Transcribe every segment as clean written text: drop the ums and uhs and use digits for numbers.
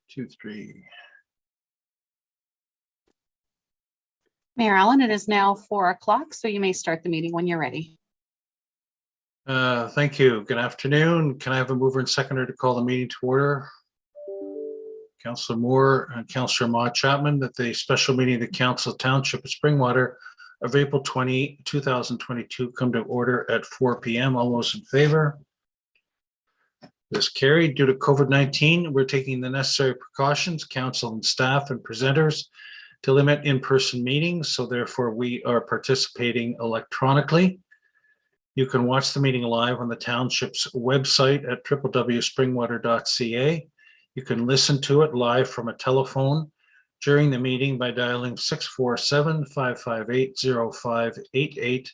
2, 3. Mayor Allen, it is now 4 o'clock, so you may start the meeting when you're ready. Thank you. Good afternoon. Can I have a mover and seconder to call the meeting to order? Councillor Moore and Councillor Maude Chapman, that the special meeting of the Council Township of Springwater of April 20, 2022 come to order at 4 p.m. All those in favor? This carried. Due to COVID-19, we're taking the necessary precautions, council and staff and presenters, to limit in-person meetings. So therefore, we are participating electronically. You can watch the meeting live on the township's website at www.springwater.ca. You can listen to it live from a telephone during the meeting by dialing 647-558-0588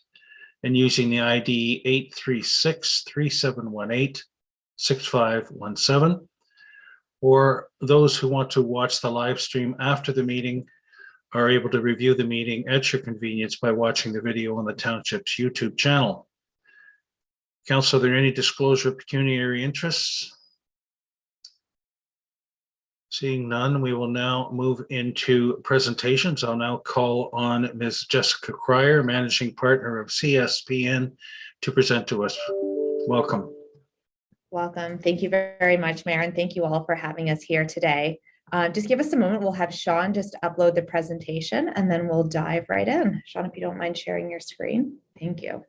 and using the ID 836-3718-6517. Or those who want to watch the live stream after the meeting are able to review the meeting at your convenience by watching the video on the township's YouTube channel. Council, are there any disclosure of pecuniary interests? Seeing none, we will now move into presentations. I'll now call on Ms. Jessica Cryer, Managing Partner of CSPN, to present to us. Welcome. Welcome. Thank you very much, Mayor, and thank you all for having us here today. Just give us a moment. We'll have Sean just upload the presentation and then we'll dive right in. Sean, if you don't mind sharing your screen. Thank you.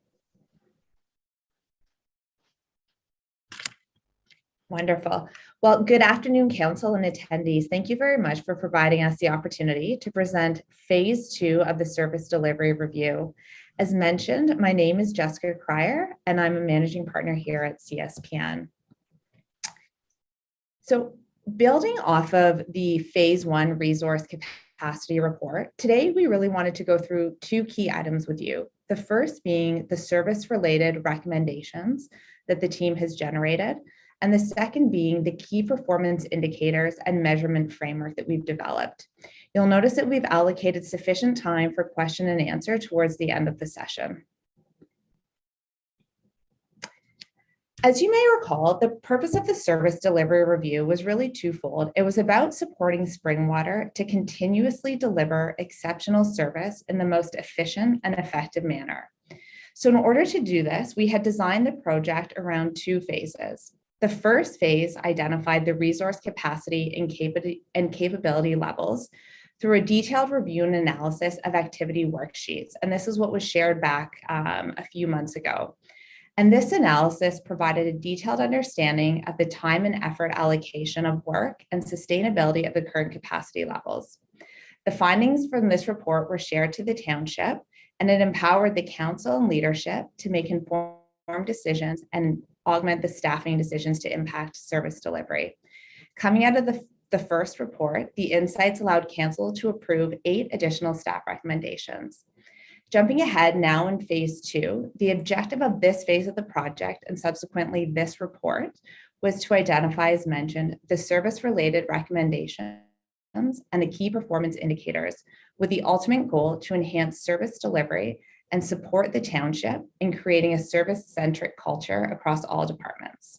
Wonderful. Well, good afternoon, Council and attendees. Thank you very much for providing us the opportunity to present Phase 2 of the Service Delivery Review. As mentioned, my name is Jessica Cryer, and I'm a Managing Partner here at CSPN. So, building off of the Phase 1 Resource Capacity Report, today we really wanted to go through 2 key items with you. The first being the service-related recommendations that the team has generated, and the second being the key performance indicators and measurement framework that we've developed. You'll notice that we've allocated sufficient time for question and answer towards the end of the session. As you may recall, the purpose of the Service Delivery Review was really twofold. It was about supporting Springwater to continuously deliver exceptional service in the most efficient and effective manner. So in order to do this, we had designed the project around 2 phases. The first phase identified the resource capacity and capability levels through a detailed review and analysis of activity worksheets. And this is what was shared back a few months ago. And this analysis provided a detailed understanding of the time and effort allocation of work and sustainability of the current capacity levels. The findings from this report were shared to the township, and it empowered the council and leadership to make informed decisions and augment the staffing decisions to impact service delivery. Coming out of the first report, the insights allowed council to approve 8 additional staff recommendations. Jumping ahead now in Phase 2, the objective of this phase of the project and subsequently this report was to identify, as mentioned, the service-related recommendations and the key performance indicators with the ultimate goal to enhance service delivery and support the township in creating a service-centric culture across all departments.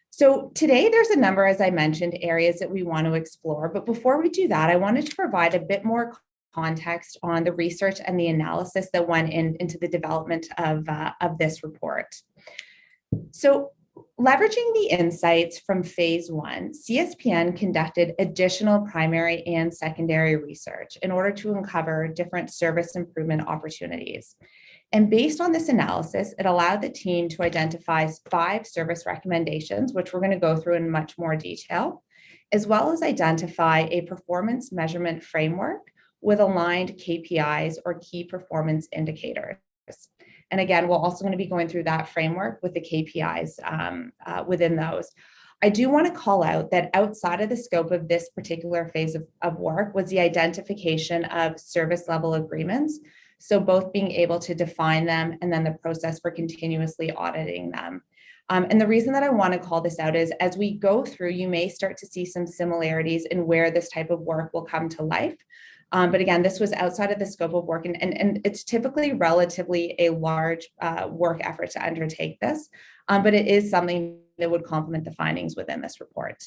So today there's a number, as I mentioned, areas that we want to explore, but before we do that, I wanted to provide a bit more context on the research and the analysis that went into the development of this report. So leveraging the insights from Phase 1, CSPN conducted additional primary and secondary research in order to uncover different service improvement opportunities. And based on this analysis, it allowed the team to identify 5 service recommendations, which we're going to go through in much more detail, as well as identify a performance measurement framework with aligned KPIs or key performance indicators. And again, we're also going to be going through that framework with the KPIs within those. I do want to call out that outside of the scope of this particular phase of work was the identification of service level agreements. So both being able to define them and then the process for continuously auditing them. And the reason that I want to call this out is as we go through, you may start to see some similarities in where this type of work will come to life. But again, this was outside of the scope of work, and it's typically relatively a large work effort to undertake this, but it is something that would complement the findings within this report.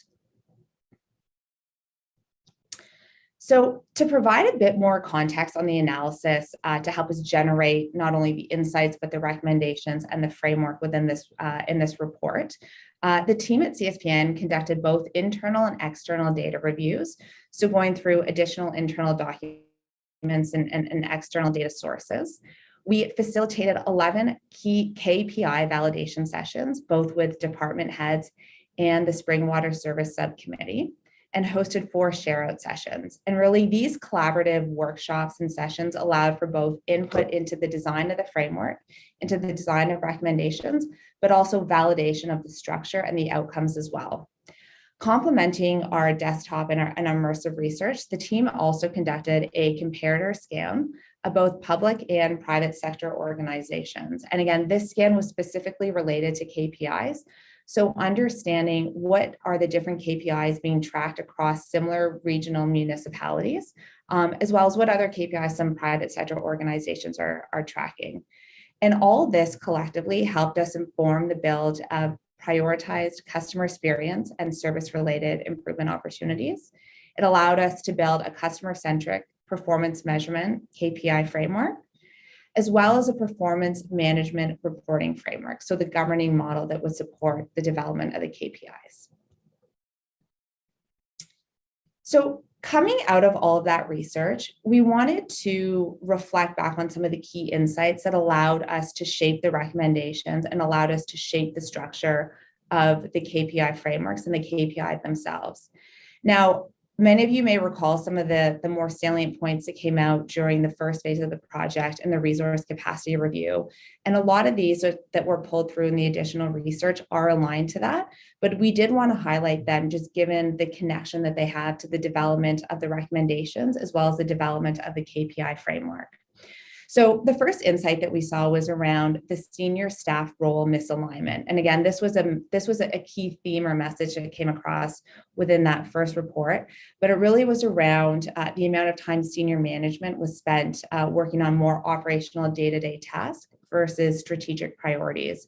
So to provide a bit more context on the analysis to help us generate not only the insights, but the recommendations and the framework within this in this report, the team at CSPN conducted both internal and external data reviews. So going through additional internal documents and external data sources. We facilitated 11 key KPI validation sessions, both with department heads and the Springwater Service Subcommittee, and hosted 4 share-out sessions. And really, these collaborative workshops and sessions allowed for both input into the design of the framework, into the design of recommendations, but also validation of the structure and the outcomes as well. Complementing our desktop and our immersive research, the team also conducted a comparator scan of both public and private sector organizations. And again, this scan was specifically related to KPIs. So understanding what are the different KPIs being tracked across similar regional municipalities, as well as what other KPIs some private sector organizations are tracking. And all this collectively helped us inform the build of prioritized customer experience and service-related improvement opportunities. It allowed us to build a customer-centric performance measurement KPI framework, as well as a performance management reporting framework, so the governing model that would support the development of the KPIs. So coming out of all of that research, we wanted to reflect back on some of the key insights that allowed us to shape the recommendations and allowed us to shape the structure of the KPI frameworks and the KPI themselves. Now, many of you may recall some of the more salient points that came out during the first phase of the project and the resource capacity review. And a lot of these that were pulled through in the additional research are aligned to that, but we did want to highlight them just given the connection that they have to the development of the recommendations as well as the development of the KPI framework. So the first insight that we saw was around the senior staff role misalignment. And again, this was a key theme or message that came across within that first report, but it really was around the amount of time senior management was spent working on more operational day-to-day tasks versus strategic priorities.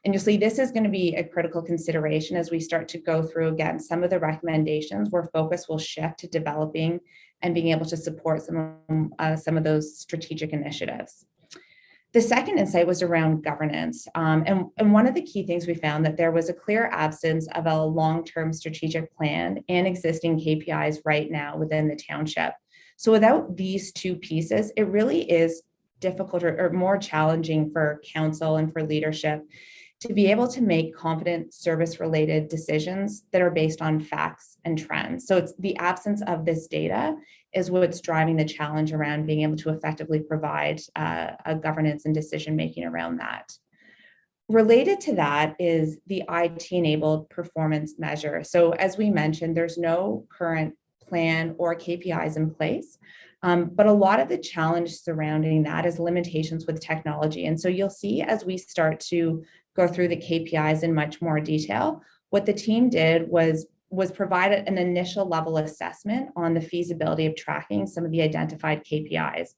And you'll see this is going to be a critical consideration as we start to go through, again, some of the recommendations where focus will shift to developing and being able to support some of those strategic initiatives. The second insight was around governance. And one of the key things we found that there was a clear absence of a long-term strategic plan and existing KPIs right now within the township. So without these two pieces, it really is difficult or more challenging for council and for leadership to be able to make confident service-related decisions that are based on facts and trends. So it's the absence of this data is what's driving the challenge around being able to effectively provide a governance and decision-making around that. Related to that is the IT-enabled performance measure. So as we mentioned, there's no current plan or KPIs in place, but a lot of the challenge surrounding that is limitations with technology. And so you'll see as we start to go through the KPIs in much more detail, what the team did was provide an initial level assessment on the feasibility of tracking some of the identified KPIs.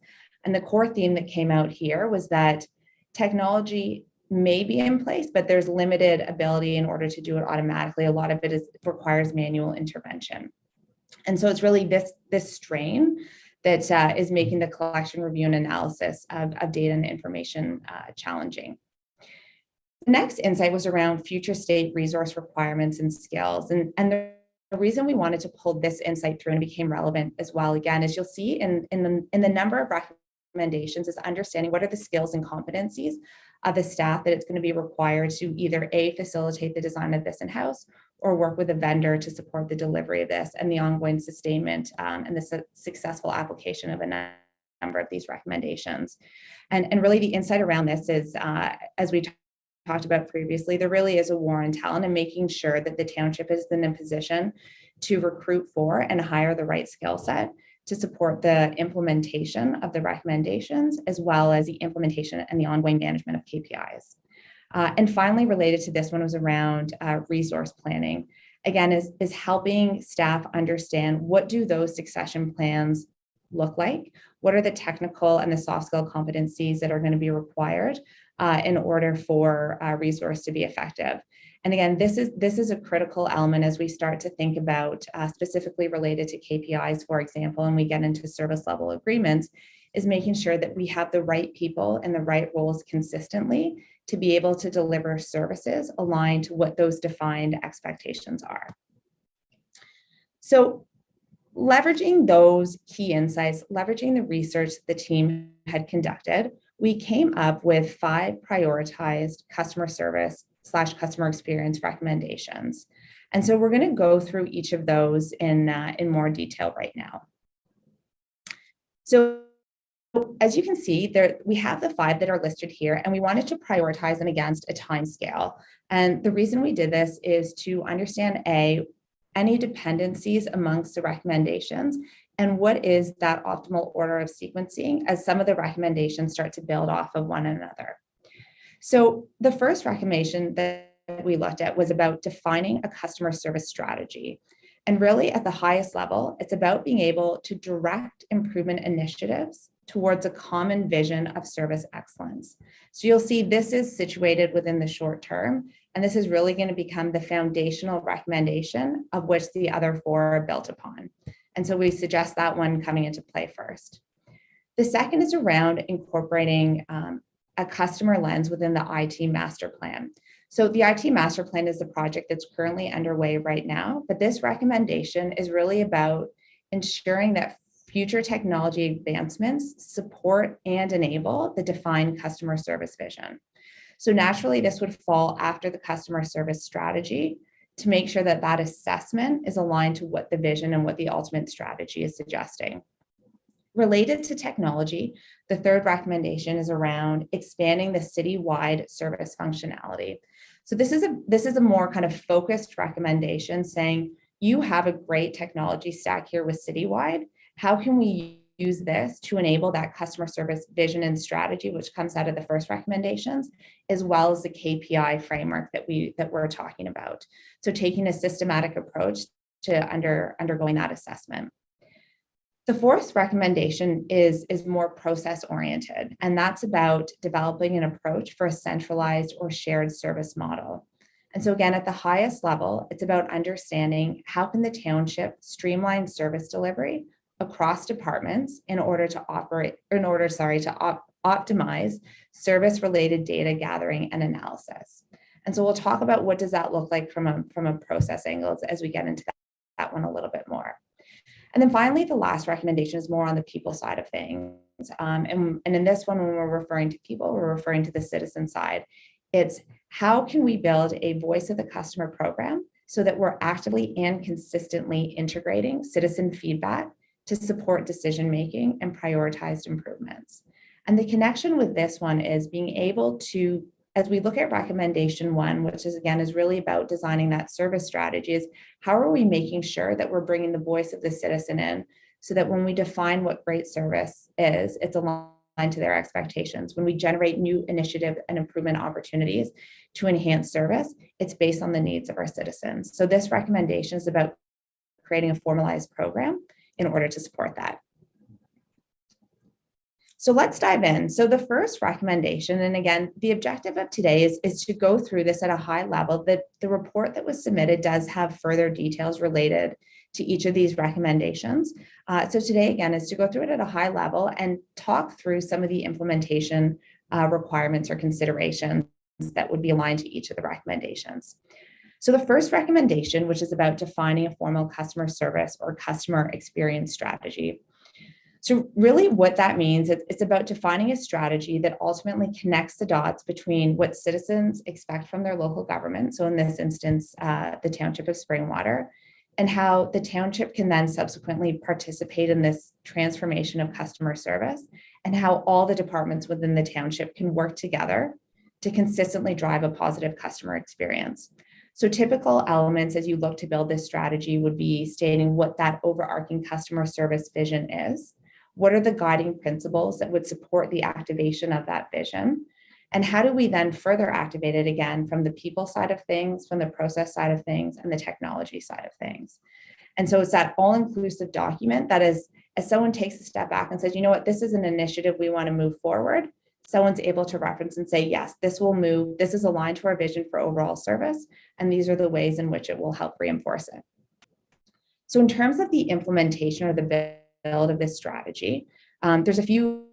And the core theme that came out here was that technology may be in place, but there's limited ability in order to do it automatically. A lot of it requires manual intervention. And so it's really this strain that is making the collection, review, and analysis of data and information challenging. The next insight was around future state resource requirements and skills. And the reason we wanted to pull this insight through and became relevant as well, again, as you'll see in the number of recommendations is understanding what are the skills and competencies of the staff that it's going to be required to either A, facilitate the design of this in-house or work with a vendor to support the delivery of this and the ongoing sustainment and the successful application of a number of these recommendations. And really the insight around this is, as we talked about previously, there really is a war on talent and making sure that the township is in a position to recruit for and hire the right skill set to support the implementation of the recommendations, as well as the implementation and the ongoing management of KPIs. And finally, related to this one was around resource planning. Again, is helping staff understand what do those succession plans look like? What are the technical and the soft skill competencies that are going to be required in order for resource to be effective? And again, this is a critical element as we start to think about specifically related to KPIs, for example, and we get into service level agreements, is making sure that we have the right people in the right roles consistently to be able to deliver services aligned to what those defined expectations are. So leveraging those key insights, leveraging the research the team had conducted, we came up with 5 prioritized customer service / customer experience recommendations. And so we're going to go through each of those in more detail right now. So as you can see, we have the 5 that are listed here, and we wanted to prioritize them against a time scale. And the reason we did this is to understand any dependencies amongst the recommendations and what is that optimal order of sequencing as some of the recommendations start to build off of one another. So the first recommendation that we looked at was about defining a customer service strategy. And really at the highest level, it's about being able to direct improvement initiatives towards a common vision of service excellence. So you'll see this is situated within the short term, and this is really going to become the foundational recommendation of which the other 4 are built upon. And so we suggest that one coming into play first. The second is around incorporating a customer lens within the IT master plan. So the IT master plan is the project that's currently underway right now, but this recommendation is really about ensuring that future technology advancements support and enable the defined customer service vision. So naturally, this would fall after the customer service strategy to make sure that that assessment is aligned to what the vision and what the ultimate strategy is suggesting. Related to technology, the third recommendation is around expanding the citywide service functionality. So this is a more kind of focused recommendation saying, you have a great technology stack here with citywide. How can we use this to enable that customer service vision and strategy, which comes out of the first recommendations, as well as the KPI framework that we're talking about. So taking a systematic approach to undergoing that assessment. The fourth recommendation is more process oriented, and that's about developing an approach for a centralized or shared service model. And so again, at the highest level, it's about understanding how can the township streamline service delivery across departments in order to optimize service-related data gathering and analysis. And so we'll talk about what does that look like from a process angle as we get into that one a little bit more. And then finally, the last recommendation is more on the people side of things. And in this one, when we're referring to people, we're referring to the citizen side. It's how can we build a voice of the customer program so that we're actively and consistently integrating citizen feedback to support decision-making and prioritized improvements. And the connection with this one is being able to, as we look at recommendation 1, which is really about designing that service strategy, is how are we making sure that we're bringing the voice of the citizen in so that when we define what great service is, it's aligned to their expectations. When we generate new initiative and improvement opportunities to enhance service, it's based on the needs of our citizens. So this recommendation is about creating a formalized program in order to support that. So let's dive in. So the first recommendation, and again, the objective of today is to go through this at a high level. The report that was submitted does have further details related to each of these recommendations. So today, again, is to go through it at a high level and talk through some of the implementation requirements or considerations that would be aligned to each of the recommendations. So the first recommendation, which is about defining a formal customer service or customer experience strategy. So really what that means, it's about defining a strategy that ultimately connects the dots between what citizens expect from their local government, so in this instance, the Township of Springwater, and how the township can then subsequently participate in this transformation of customer service, and how all the departments within the township can work together to consistently drive a positive customer experience. So typical elements as you look to build this strategy would be stating what that overarching customer service vision is. What are the guiding principles that would support the activation of that vision? And how do we then further activate it again from the people side of things, from the process side of things, and the technology side of things? And so it's that all-inclusive document that is, as someone takes a step back and says, you know what, this is an initiative we want to move forward, someone's able to reference and say, yes, this will move, this is aligned to our vision for overall service, and these are the ways in which it will help reinforce it. So in terms of the implementation or the build of this strategy, there's a few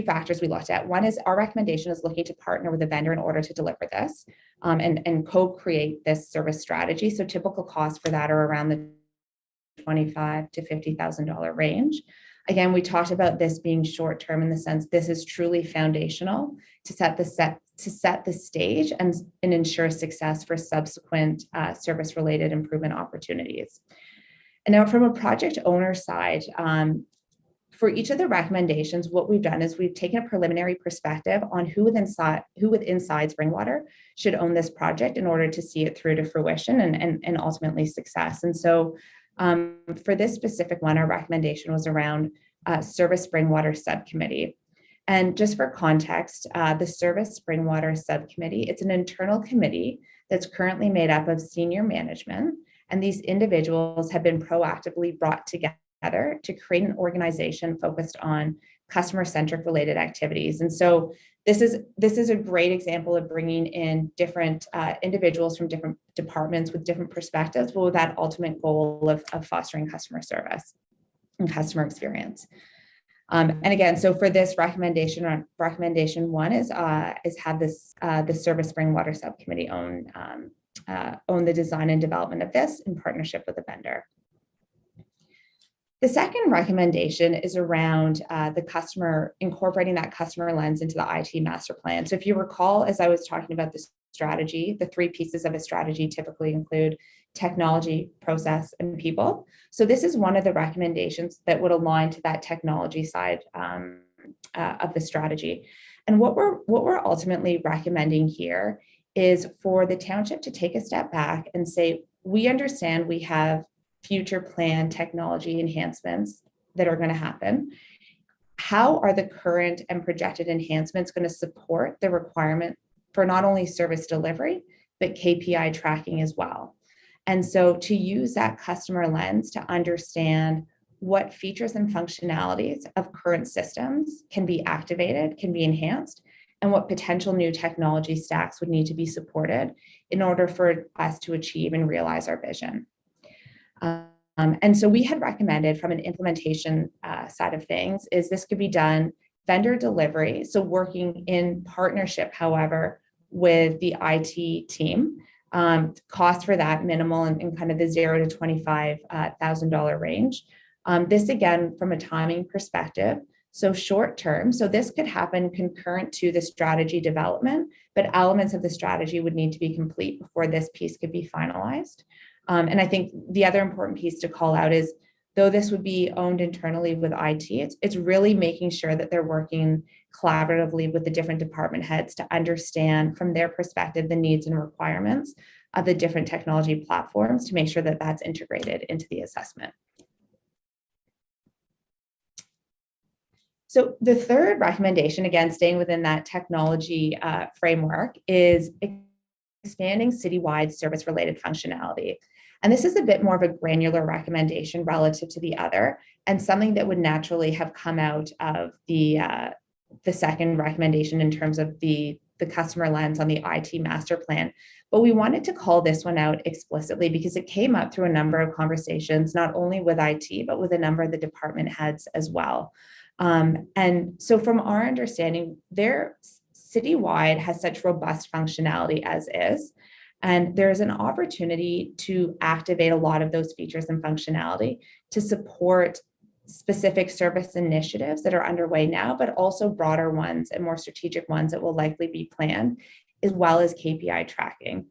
factors we looked at. One is our recommendation is looking to partner with a vendor in order to deliver this and co-create this service strategy. So typical costs for that are around the $25,000 to $50,000 range. Again, we talked about this being short-term in the sense this is truly foundational to set the stage and ensure success for subsequent service-related improvement opportunities. And now from a project owner side, for each of the recommendations, what we've done is we've taken a preliminary perspective on who within Springwater should own this project in order to see it through to fruition and ultimately success. And so for this specific one, our recommendation was around Service Springwater Subcommittee. And just for context, the Service Springwater Subcommittee, it's an internal committee that's currently made up of senior management. And these individuals have been proactively brought together to create an organization focused on customer-centric related activities. And so this is a great example of bringing in different individuals from different departments with different perspectives, but with that ultimate goal of fostering customer service and customer experience. And again, so for this recommendation one is have this the Service Springwater Subcommittee own the design and development of this in partnership with a vendor. The second recommendation is around the customer, incorporating that customer lens into the IT master plan. So if you recall, as I was talking about this strategy, the three pieces of a strategy typically include technology, process, and people. So this is one of the recommendations that would align to that technology side of the strategy. And what we're ultimately recommending here is for the township to take a step back and say, we understand we have future planned technology enhancements that are going to happen. How are the current and projected enhancements going to support the requirement for not only service delivery, but KPI tracking as well? And so to use that customer lens to understand what features and functionalities of current systems can be activated, can be enhanced, and what potential new technology stacks would need to be supported in order for us to achieve and realize our vision. And so we had recommended from an implementation side of things is this could be done vendor delivery. So working in partnership, however, with the IT team, cost for that minimal in kind of the $0 to $25,000 range. This again, from a timing perspective, so short term. So this could happen concurrent to the strategy development, but elements of the strategy would need to be complete before this piece could be finalized. And I think the other important piece to call out is, though this would be owned internally with IT, it's really making sure that they're working collaboratively with the different department heads to understand from their perspective the needs and requirements of the different technology platforms to make sure that that's integrated into the assessment. So the third recommendation, again, staying within that technology framework, is expanding citywide service-related functionality. And this is a bit more of a granular recommendation relative to the other, and something that would naturally have come out of the second recommendation in terms of the customer lens on the IT master plan. But we wanted to call this one out explicitly because it came up through a number of conversations, not only with IT, but with a number of the department heads as well. And so from our understanding, their citywide has such robust functionality as is, and there's an opportunity to activate a lot of those features and functionality to support specific service initiatives that are underway now, but also broader ones and more strategic ones that will likely be planned, as well as KPI tracking.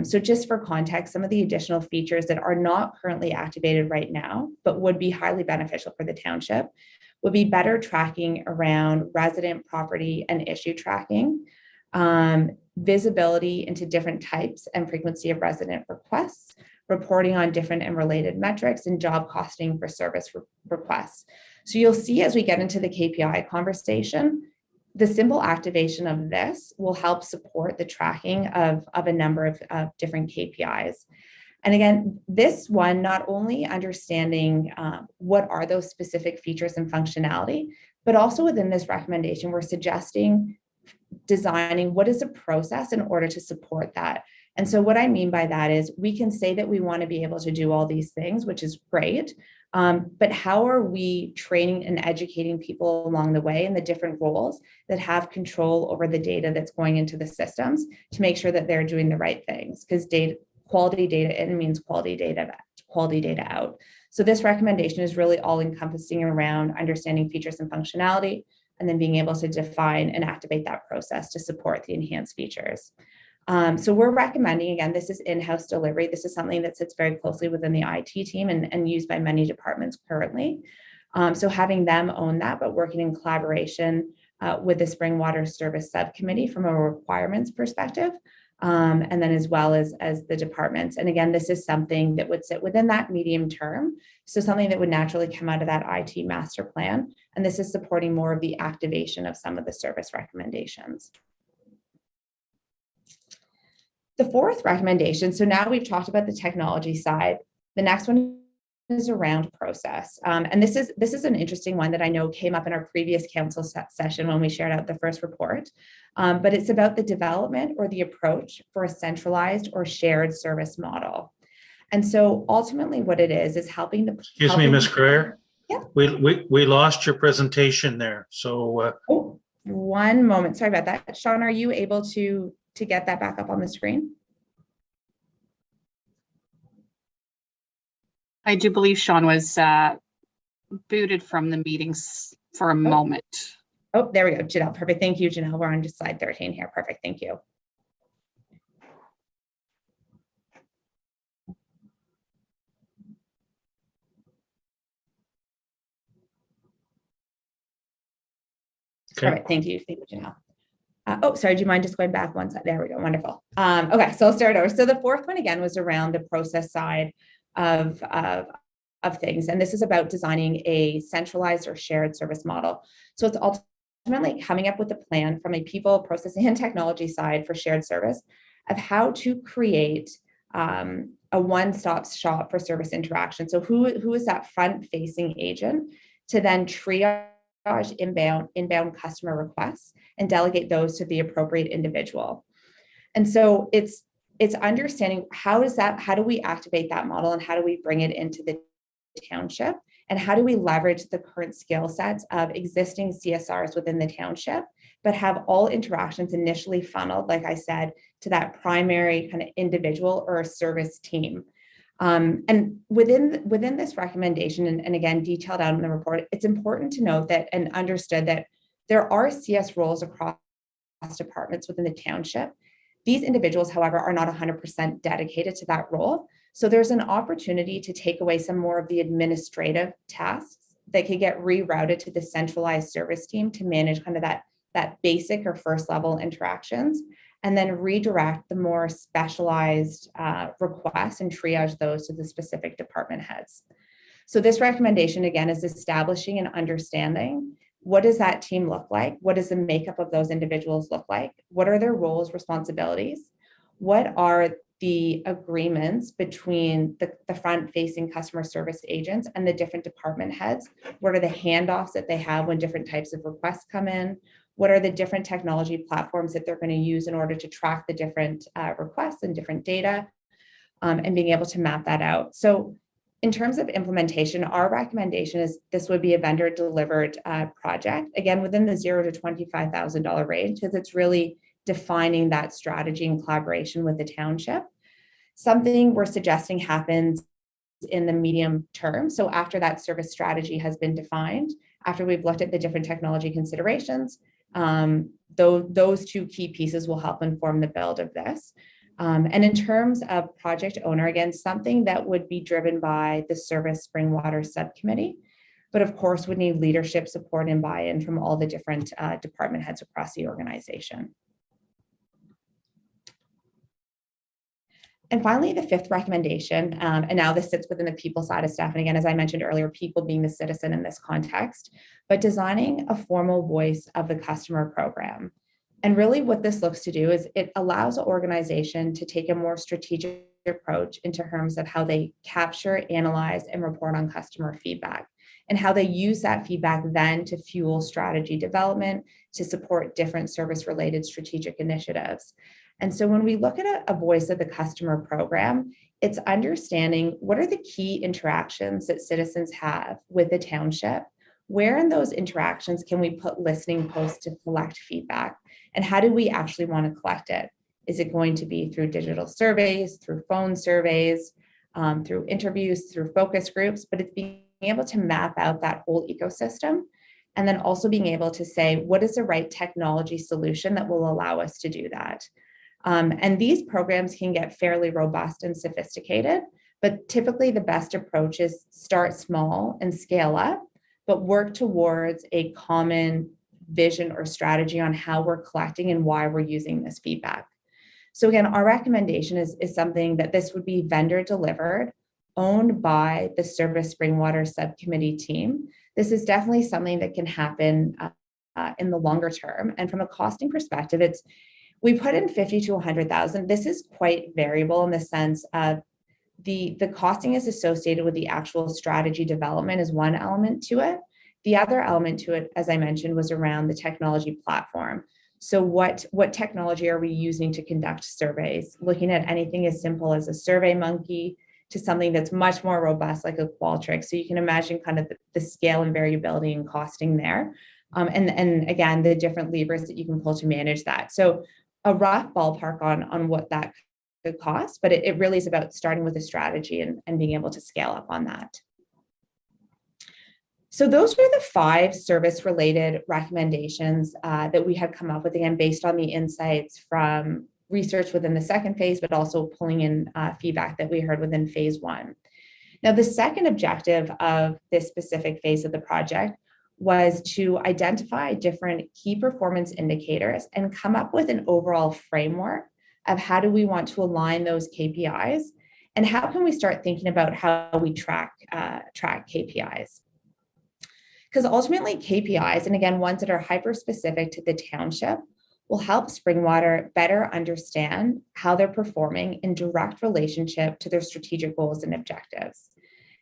So just for context, some of the additional features that are not currently activated right now, but would be highly beneficial for the township, would be better tracking around resident property and issue tracking, visibility into different types and frequency of resident requests, reporting on different and related metrics, and job costing for service requests. So you'll see as we get into the KPI conversation, the simple activation of this will help support the tracking of a number of different KPIs. And again, this one, not only understanding what are those specific features and functionality, But also within this recommendation, we're suggesting designing what is a process in order to support that. And so what I mean by that is we can say that we want to be able to do all these things, which is great. But how are we training and educating people along the way in the different roles that have control over the data that's going into the systems to make sure that they're doing the right things? Because quality data in means quality data out. So this recommendation is really all encompassing around understanding features and functionality, and then being able to define and activate that process to support the enhanced features. So we're recommending, again, this is in-house delivery. This is something that sits very closely within the IT team and used by many departments currently. So having them own that, but working in collaboration with the Spring Water Service Subcommittee from a requirements perspective, and then as well as the departments. And again, this is something that would sit within that medium term. So something that would naturally come out of that IT master plan. And this is supporting more of the activation of some of the service recommendations. The fourth recommendation, so now we've talked about the technology side. The next one is around process. And this is an interesting one that I know came up in our previous council session when we shared out the first report. But it's about the development or the approach for a centralized or shared service model. And so ultimately what it is helping the— Excuse me, Ms. Creer. Yeah. We lost your presentation there. So oh, one moment. Sorry about that. Sean, are you able to get that back up on the screen? I do believe Sean was booted from the meetings for a moment. Oh, there we go. Janelle, perfect. Thank you, Janelle. We're on just slide 13 here. Perfect. Thank you. okay. Perfect. Thank you. Thank you, Janelle. Oh, sorry. Do you mind just going back one side? There we go. Wonderful. Okay, so I'll start over. So the fourth one again was around the process side of things, and this is about designing a centralized or shared service model. So it's ultimately coming up with a plan from a people, processing, and technology side for shared service of how to create a one-stop shop for service interaction. So who is that front-facing agent to then triage inbound customer requests and delegate those to the appropriate individual. And so it's understanding how do we activate that model and how do we bring it into the township, and how do we leverage the current skill sets of existing CSRs within the township, but have all interactions initially funneled, like I said, to that primary kind of individual or service team. And within this recommendation, and again, detailed out in the report, it's important to note that and understood that there are CS roles across departments within the township. These individuals, however, are not 100% dedicated to that role. So there's an opportunity to take away some more of the administrative tasks that could get rerouted to the centralized service team to manage kind of that basic or first level interactions, and then redirect the more specialized requests and triage those to the specific department heads. So this recommendation, again, is establishing and understanding what does that team look like? What does the makeup of those individuals look like? What are their roles, responsibilities? What are the agreements between the front-facing customer service agents and the different department heads? What are the handoffs that they have when different types of requests come in? What are the different technology platforms that they're going to use in order to track the different requests and different data, and being able to map that out? So in terms of implementation, our recommendation is this would be a vendor delivered project, again, within the $0 to $25,000 range, because it's really defining that strategy in collaboration with the township. Something we're suggesting happens in the medium term. So after that service strategy has been defined, after we've looked at the different technology considerations, those two key pieces will help inform the build of this. And in terms of project owner, again, something that would be driven by the Service Spring Water Subcommittee, but of course would need leadership support and buy-in from all the different department heads across the organization. And finally, the fifth recommendation, and now this sits within the people side of staff. And again, as I mentioned earlier, people being the citizen in this context, but designing a formal voice of the customer program. And really what this looks to do is it allows an organization to take a more strategic approach in terms of how they capture, analyze, and report on customer feedback. and how they use that feedback then to fuel strategy development to support different service-related strategic initiatives. And so when we look at a voice of the customer program, it's understanding what are the key interactions that citizens have with the township. Where in those interactions can we put listening posts to collect feedback? And how do we actually want to collect it? Is it going to be through digital surveys, through phone surveys, through interviews, through focus groups? But it's being able to map out that whole ecosystem, and then also being able to say, what is the right technology solution that will allow us to do that? And these programs can get fairly robust and sophisticated, but typically the best approach is start small and scale up, but work towards a common vision or strategy on how we're collecting and why we're using this feedback. So again, our recommendation is something that this would be vendor delivered, owned by the Service Springwater Subcommittee team. This is definitely something that can happen in the longer term. And from a costing perspective, we put in 50 to 100,000. This is quite variable in the sense of the costing is associated with the actual strategy development is one element to it. The other element to it, as I mentioned, was around the technology platform. So what technology are we using to conduct surveys? Looking at anything as simple as a Survey Monkey to something that's much more robust like a Qualtrics. So you can imagine kind of the scale and variability in costing there. And again, the different levers that you can pull to manage that. So a rough ballpark on what that could cost, but it really is about starting with a strategy and being able to scale up on that. So those were the 5 service-related recommendations that we had come up with, again, based on the insights from research within the second phase, but also pulling in feedback that we heard within phase 1. Now, the second objective of this specific phase of the project was to identify different key performance indicators and come up with an overall framework of how do we want to align those KPIs and how can we start thinking about how we track KPIs. Because ultimately KPIs, and again, ones that are hyper-specific to the township, will help Springwater better understand how they're performing in direct relationship to their strategic goals and objectives.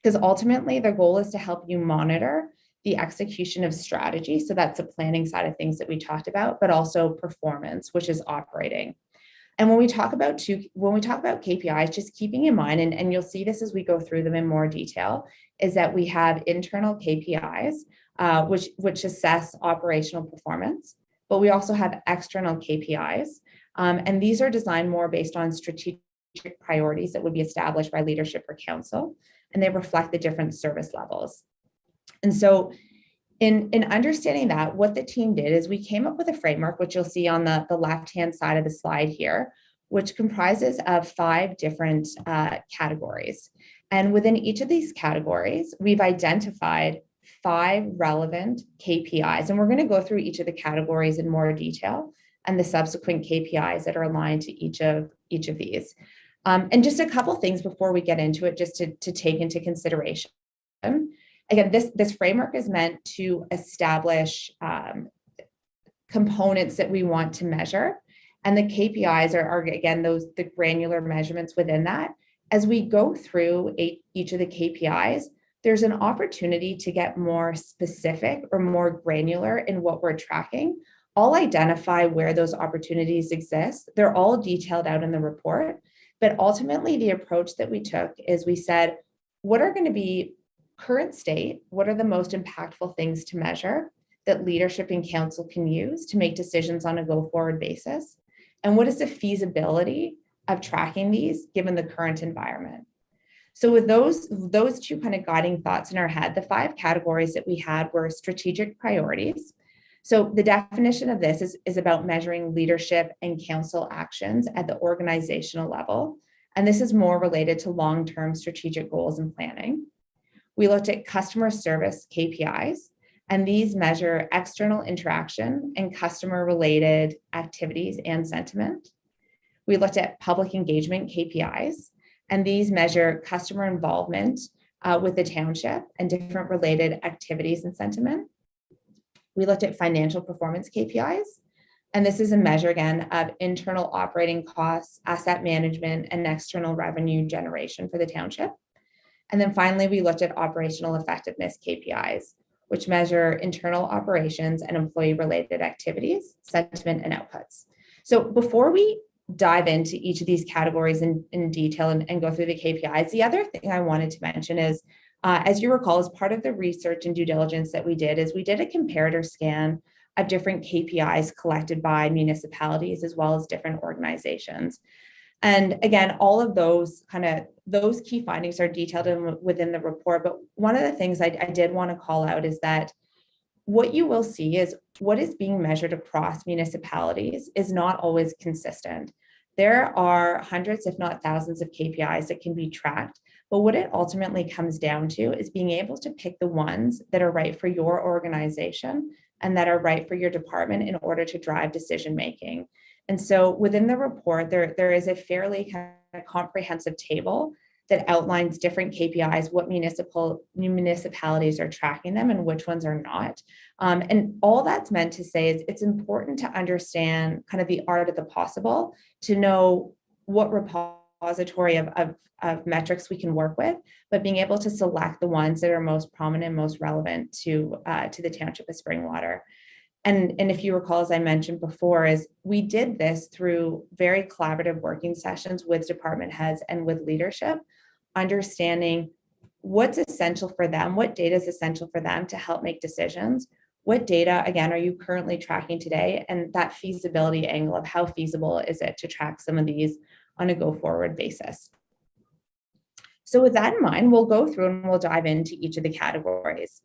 Because ultimately their goal is to help you monitor the execution of strategy. So that's the planning side of things that we talked about, but also performance, which is operating. And when we talk about KPIs, just keeping in mind, and you'll see this as we go through them in more detail, is that we have internal KPIs, which assess operational performance, but we also have external KPIs. And these are designed more based on strategic priorities that would be established by leadership or council, and they reflect the different service levels. And so in understanding that, what the team did is we came up with a framework, which you'll see on the left-hand side of the slide here, which comprises of 5 different categories. And within each of these categories, we've identified 5 relevant KPIs. And we're going to go through each of the categories in more detail and the subsequent KPIs that are aligned to each of these. And just a couple things before we get into it, just to take into consideration. Again, this framework is meant to establish components that we want to measure. And the KPIs are again, the granular measurements within that. As we go through each of the KPIs, there's an opportunity to get more specific or more granular in what we're tracking. I'll identify where those opportunities exist. They're all detailed out in the report. But ultimately, the approach that we took is we said, what are going to be current state? What are the most impactful things to measure that leadership and council can use to make decisions on a go-forward basis? And what is the feasibility of tracking these given the current environment? So with those 2 kind of guiding thoughts in our head, the 5 categories that we had were strategic priorities. So the definition of this is about measuring leadership and council actions at the organizational level. And this is more related to long-term strategic goals and planning. We looked at customer service KPIs, and these measure external interaction and customer-related activities and sentiment. We looked at public engagement KPIs, and these measure customer involvement with the township and different related activities and sentiment. We looked at financial performance KPIs, and this is a measure, again, of internal operating costs, asset management, and external revenue generation for the township. And then finally, we looked at operational effectiveness KPIs, which measure internal operations and employee-related activities, sentiment, and outputs. So before we dive into each of these categories in detail and go through the KPIs, the other thing I wanted to mention is, as you recall, as part of the research and due diligence that we did a comparator scan of different KPIs collected by municipalities as well as different organizations. And again, all of those key findings are detailed within the report. But one of the things I did want to call out is that what you will see is what is being measured across municipalities is not always consistent. There are hundreds, if not thousands, of KPIs that can be tracked. But what it ultimately comes down to is being able to pick the ones that are right for your organization and that are right for your department in order to drive decision making. And so within the report, there is a fairly kind of comprehensive table that outlines different KPIs, what municipalities are tracking them and which ones are not. And all that's meant to say is it's important to understand kind of the art of the possible, to know what repository of metrics we can work with, but being able to select the ones that are most prominent, most relevant to the Township of Springwater. And if you recall, as I mentioned before, is we did this through very collaborative working sessions with department heads and with leadership, understanding what's essential for them, what data is essential for them to help make decisions, what data, again, are you currently tracking today, and that feasibility angle of how feasible is it to track some of these on a go-forward basis. So with that in mind, we'll go through and we'll dive into each of the categories.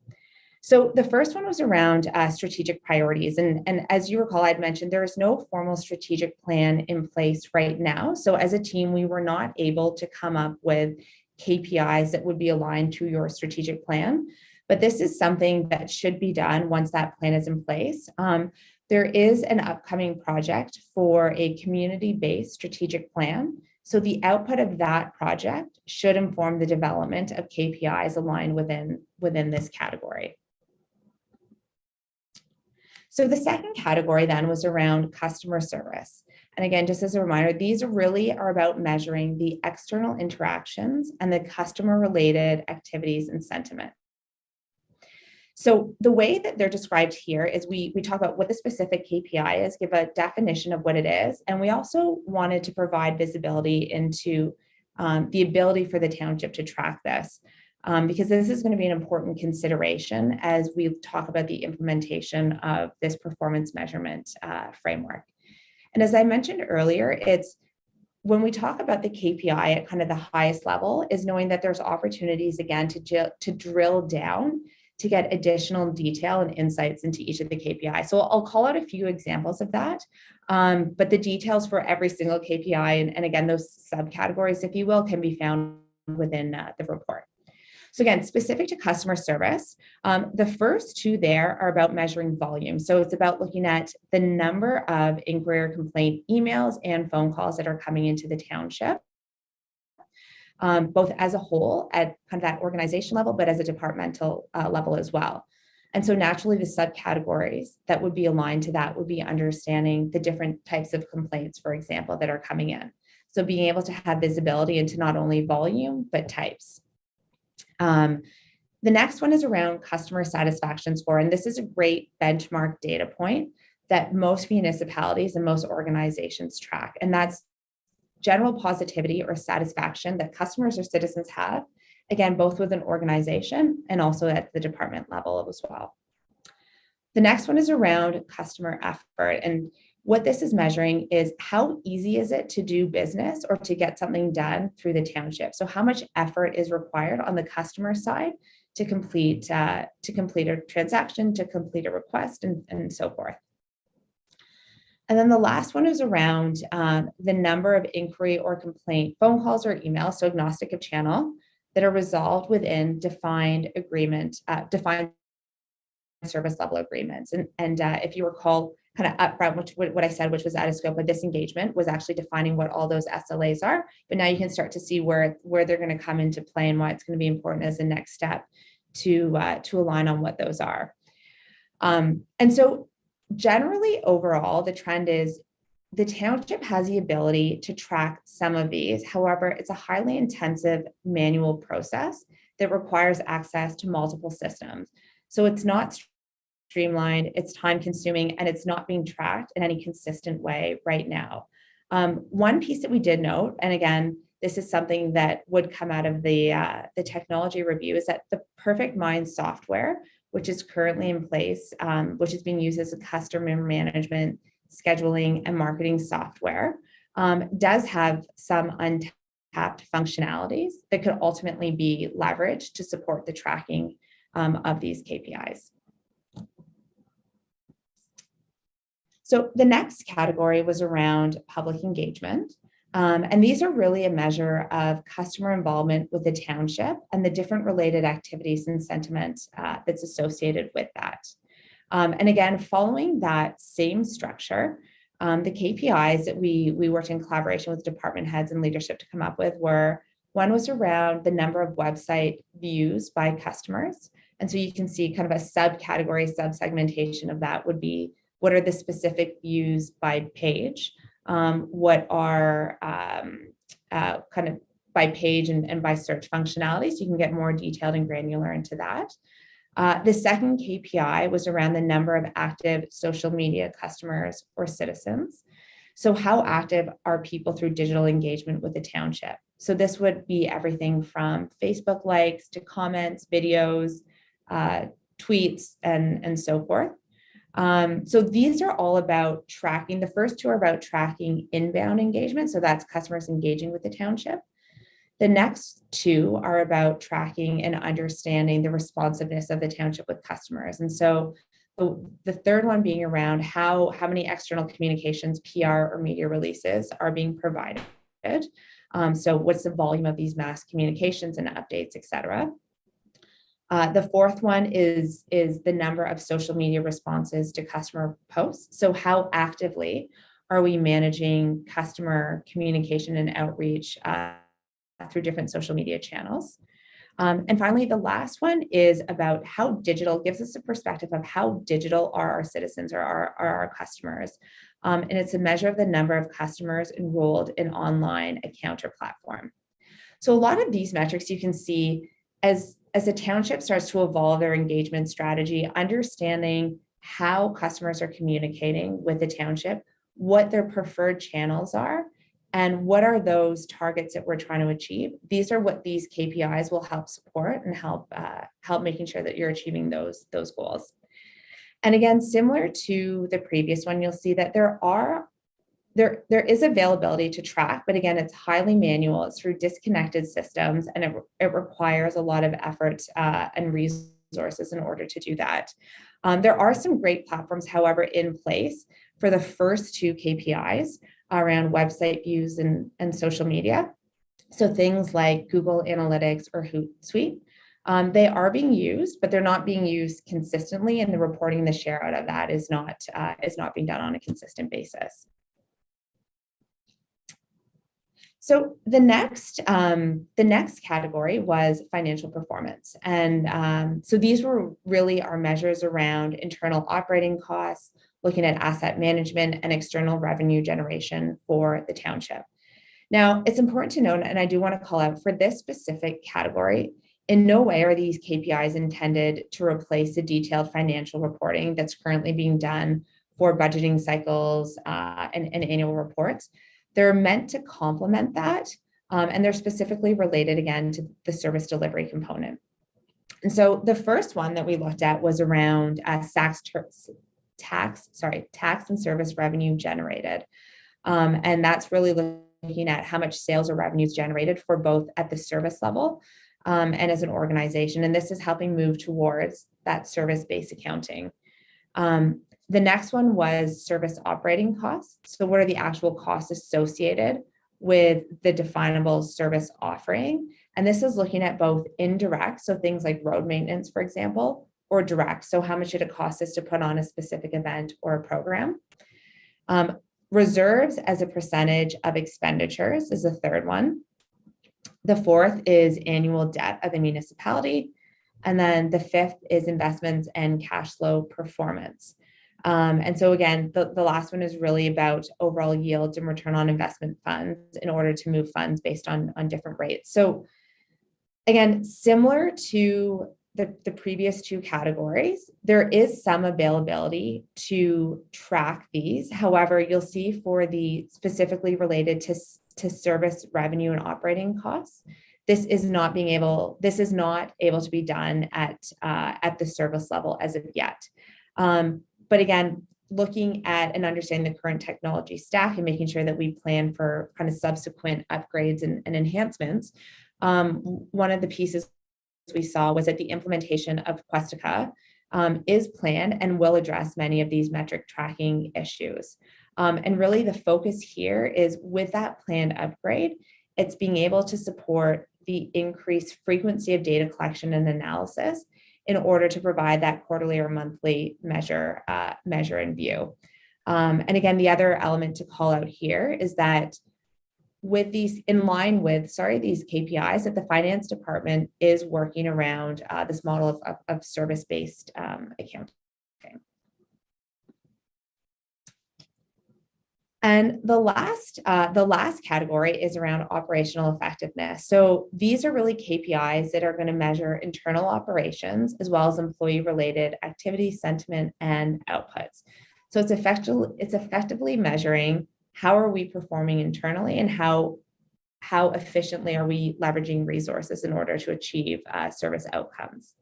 So the first one was around strategic priorities. And as you recall, I'd mentioned there is no formal strategic plan in place right now. So as a team, we were not able to come up with KPIs that would be aligned to your strategic plan. But this is something that should be done once that plan is in place. There is an upcoming project for a community-based strategic plan. So the output of that project should inform the development of KPIs aligned within this category. So the second category then was around customer service. And again, just as a reminder, these really are about measuring the external interactions and the customer related activities and sentiment. So the way that they're described here is we talk about what the specific KPI is, give a definition of what it is. And we also wanted to provide visibility into the ability for the township to track this. Because this is going to be an important consideration as we talk about the implementation of this performance measurement framework. And as I mentioned earlier, it's when we talk about the KPI at kind of the highest level is knowing that there's opportunities, again, to drill down to get additional detail and insights into each of the KPIs. So I'll call out a few examples of that, but the details for every single KPI and again, those subcategories, if you will, can be found within the report. So again, specific to customer service, the first two there are about measuring volume. So it's about looking at the number of inquiry or complaint emails and phone calls that are coming into the township, both as a whole at kind of that organization level, but as a departmental level as well. And so naturally the subcategories that would be aligned to that would be understanding the different types of complaints, for example, that are coming in. So being able to have visibility into not only volume, but types. The next one is around customer satisfaction score. And this is a great benchmark data point that most municipalities and most organizations track. And that's general positivity or satisfaction that customers or citizens have, again, both with an organization and also at the department level as well. The next one is around customer effort. And what this is measuring is how easy is it to do business or to get something done through the township. So how much effort is required on the customer side to complete a transaction, to complete a request, and so forth. And then the last one is around the number of inquiry or complaint phone calls or emails, so agnostic of channel, that are resolved within defined service level agreements. And if you recall, kind of upfront, what I said, which was out of scope of this engagement, was actually defining what all those SLAs are. But now you can start to see where they're going to come into play and why it's going to be important as a next step to align on what those are. And so generally overall, the trend is the township has the ability to track some of these. However, it's a highly intensive manual process that requires access to multiple systems. So it's not streamlined, it's time consuming, and it's not being tracked in any consistent way right now. One piece that we did note, and again, this is something that would come out of the technology review, is that the Perfect Mind software, which is currently in place, which is being used as a customer management, scheduling, and marketing software, does have some untapped functionalities that could ultimately be leveraged to support the tracking of these KPIs. So the next category was around public engagement. And these are really a measure of customer involvement with the township and the different related activities and sentiment that's associated with that. And again, following that same structure, the KPIs that we worked in collaboration with department heads and leadership to come up with were, one was around the number of website views by customers. And so you can see kind of a subcategory, sub-segmentation of that would be, what are the specific views by page? What are kind of by page and by search functionality, so you can get more detailed and granular into that. The second KPI was around the number of active social media customers or citizens. So how active are people through digital engagement with the township? So this would be everything from Facebook likes to comments, videos, tweets, and so forth. So these are all about tracking. The first two are about tracking inbound engagement. So that's customers engaging with the township. The next two are about tracking and understanding the responsiveness of the township with customers. And so the third one being around how many external communications, PR or media releases are being provided. So what's the volume of these mass communications and updates, et cetera. The fourth one is the number of social media responses to customer posts. So how actively are we managing customer communication and outreach through different social media channels? And finally, the last one is about how digital, gives us a perspective of how digital are our citizens or are our customers. And it's a measure of the number of customers enrolled in online account or platform. So a lot of these metrics you can see as the township starts to evolve their engagement strategy, understanding how customers are communicating with the township, what their preferred channels are, and what are those targets that we're trying to achieve. These are what these KPIs will help support and help making sure that you're achieving those goals. And again, similar to the previous one, you'll see that there is availability to track, but again, it's highly manual. It's through disconnected systems, and it requires a lot of effort and resources in order to do that. There are some great platforms, however, in place for the first two KPIs around website views and social media. So things like Google Analytics or Hootsuite, they are being used, but they're not being used consistently, and the reporting, the share out of that is not being done on a consistent basis. So the next category was financial performance. And so these were really our measures around internal operating costs, looking at asset management and external revenue generation for the township. Now, it's important to note, and I do want to call out for this specific category, in no way are these KPIs intended to replace the detailed financial reporting that's currently being done for budgeting cycles and annual reports. They're meant to complement that, and they're specifically related, again, to the service delivery component. And so the first one that we looked at was around tax and service revenue generated. And that's really looking at how much sales or revenues generated for both at the service level and as an organization. And this is helping move towards that service-based accounting. The next one was service operating costs. So what are the actual costs associated with the definable service offering? And this is looking at both indirect, so things like road maintenance, for example, or direct. So how much did it cost us to put on a specific event or a program? Reserves as a percentage of expenditures is the third one. The fourth is annual debt of the municipality. And then the fifth is investments and cash flow performance. And so again, the last one is really about overall yields and return on investment funds in order to move funds based on different rates. So again, similar to the previous two categories, there is some availability to track these. However, you'll see for the specifically related to service revenue and operating costs, this is not able to be done at the service level as of yet. But again, looking at and understanding the current technology stack and making sure that we plan for kind of subsequent upgrades and enhancements. One of the pieces we saw was that the implementation of Questica is planned and will address many of these metric tracking issues. And really the focus here is with that planned upgrade, it's being able to support the increased frequency of data collection and analysis in order to provide that quarterly or monthly measure and view. And again, the other element to call out here is that with these in line with, these KPIs that the finance department is working around this model of service-based accounting. And the last category is around operational effectiveness. So these are really KPIs that are going to measure internal operations as well as employee-related activity, sentiment, and outputs. So it's effectively measuring how are we performing internally and how efficiently are we leveraging resources in order to achieve service outcomes.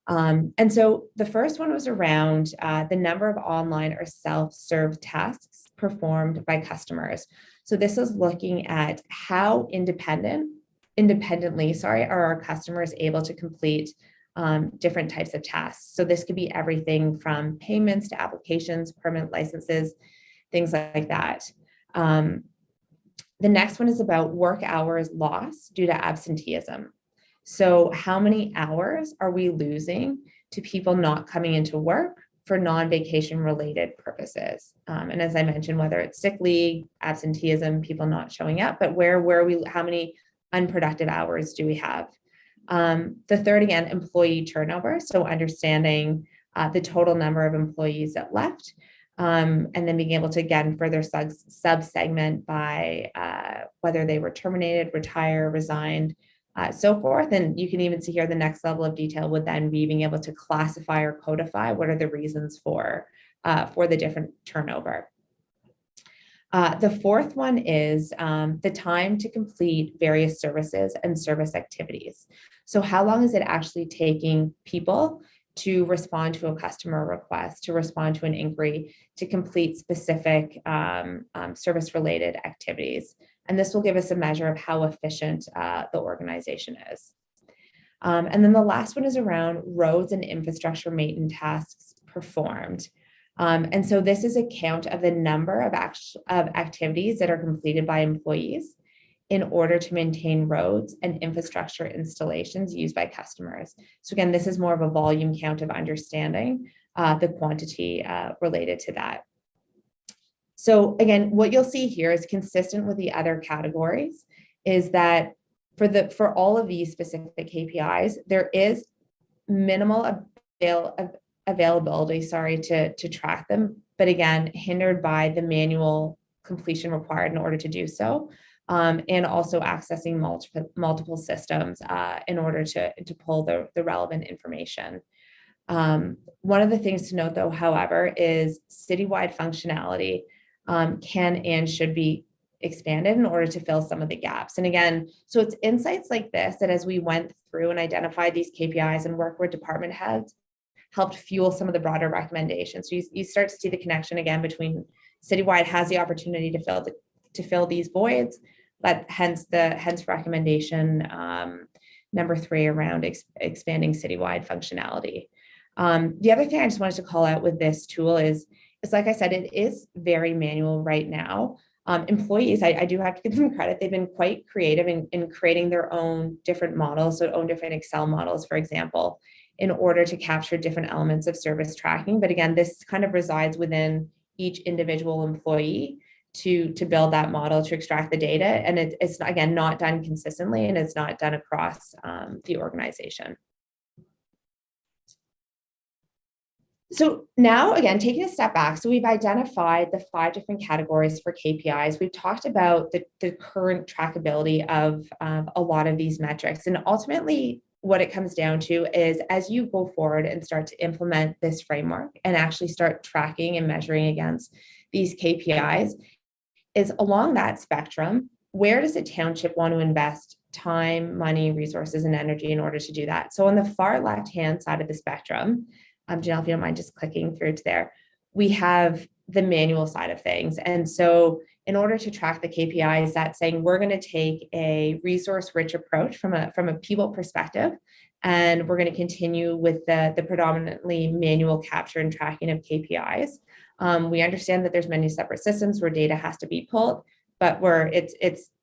And so the first one was around the number of online or self-serve tasks performed by customers. So this is looking at how independently, are our customers able to complete different types of tasks. So this could be everything from payments to applications, permanent licenses, things like that. The next one is about work hours lost due to absenteeism. So how many hours are we losing to people not coming into work for non-vacation related purposes? And as I mentioned, whether it's sick leave, absenteeism, people not showing up, but how many unproductive hours do we have? The third, again, employee turnover. So understanding the total number of employees that left, and then being able to, again, further sub-segment by whether they were terminated, retired, resigned, so forth. And you can even see here the next level of detail would then be being able to classify or codify what are the reasons for the different turnover. The fourth one is the time to complete various services and service activities. So how long is it actually taking people to respond to a customer request, to respond to an inquiry, to complete specific service-related activities? And this will give us a measure of how efficient the organization is. And then the last one is around roads and infrastructure maintenance tasks performed. And so this is a count of the number of activities that are completed by employees in order to maintain roads and infrastructure installations used by customers. So again, this is more of a volume count of understanding the quantity related to that. So again, what you'll see here is consistent with the other categories is that for all of these specific KPIs, there is minimal availability, to track them, but again, hindered by the manual completion required in order to do so, and also accessing multiple systems in order to pull the relevant information. One of the things to note, though, however, is citywide functionality can and should be expanded in order to fill some of the gaps. And again, so it's insights like this that as we went through and identified these KPIs and worked with department heads, helped fuel some of the broader recommendations. So you start to see the connection again between citywide has the opportunity to fill these voids, but hence recommendation number 3 around expanding citywide functionality. The other thing I just wanted to call out with this tool is like I said, it is very manual right now. Employees, I do have to give them credit. They've been quite creative in creating their own different models, so own different Excel models, for example, in order to capture different elements of service tracking. But again, this kind of resides within each individual employee to build that model, to extract the data. And it's, again, not done consistently, and it's not done across the organization. So now, again, taking a step back, so we've identified the 5 different categories for KPIs. We've talked about the current trackability of a lot of these metrics. And ultimately, what it comes down to is as you go forward and start to implement this framework and actually start tracking and measuring against these KPIs, is along that spectrum, where does a township want to invest time, money, resources, and energy in order to do that? So on the far left-hand side of the spectrum, Janelle, if you don't mind just clicking through to there, we have the manual side of things. And so in order to track the KPIs, that's saying we're going to take a resource-rich approach from a people perspective, and we're going to continue with the predominantly manual capture and tracking of KPIs. We understand that there's many separate systems where data has to be pulled, but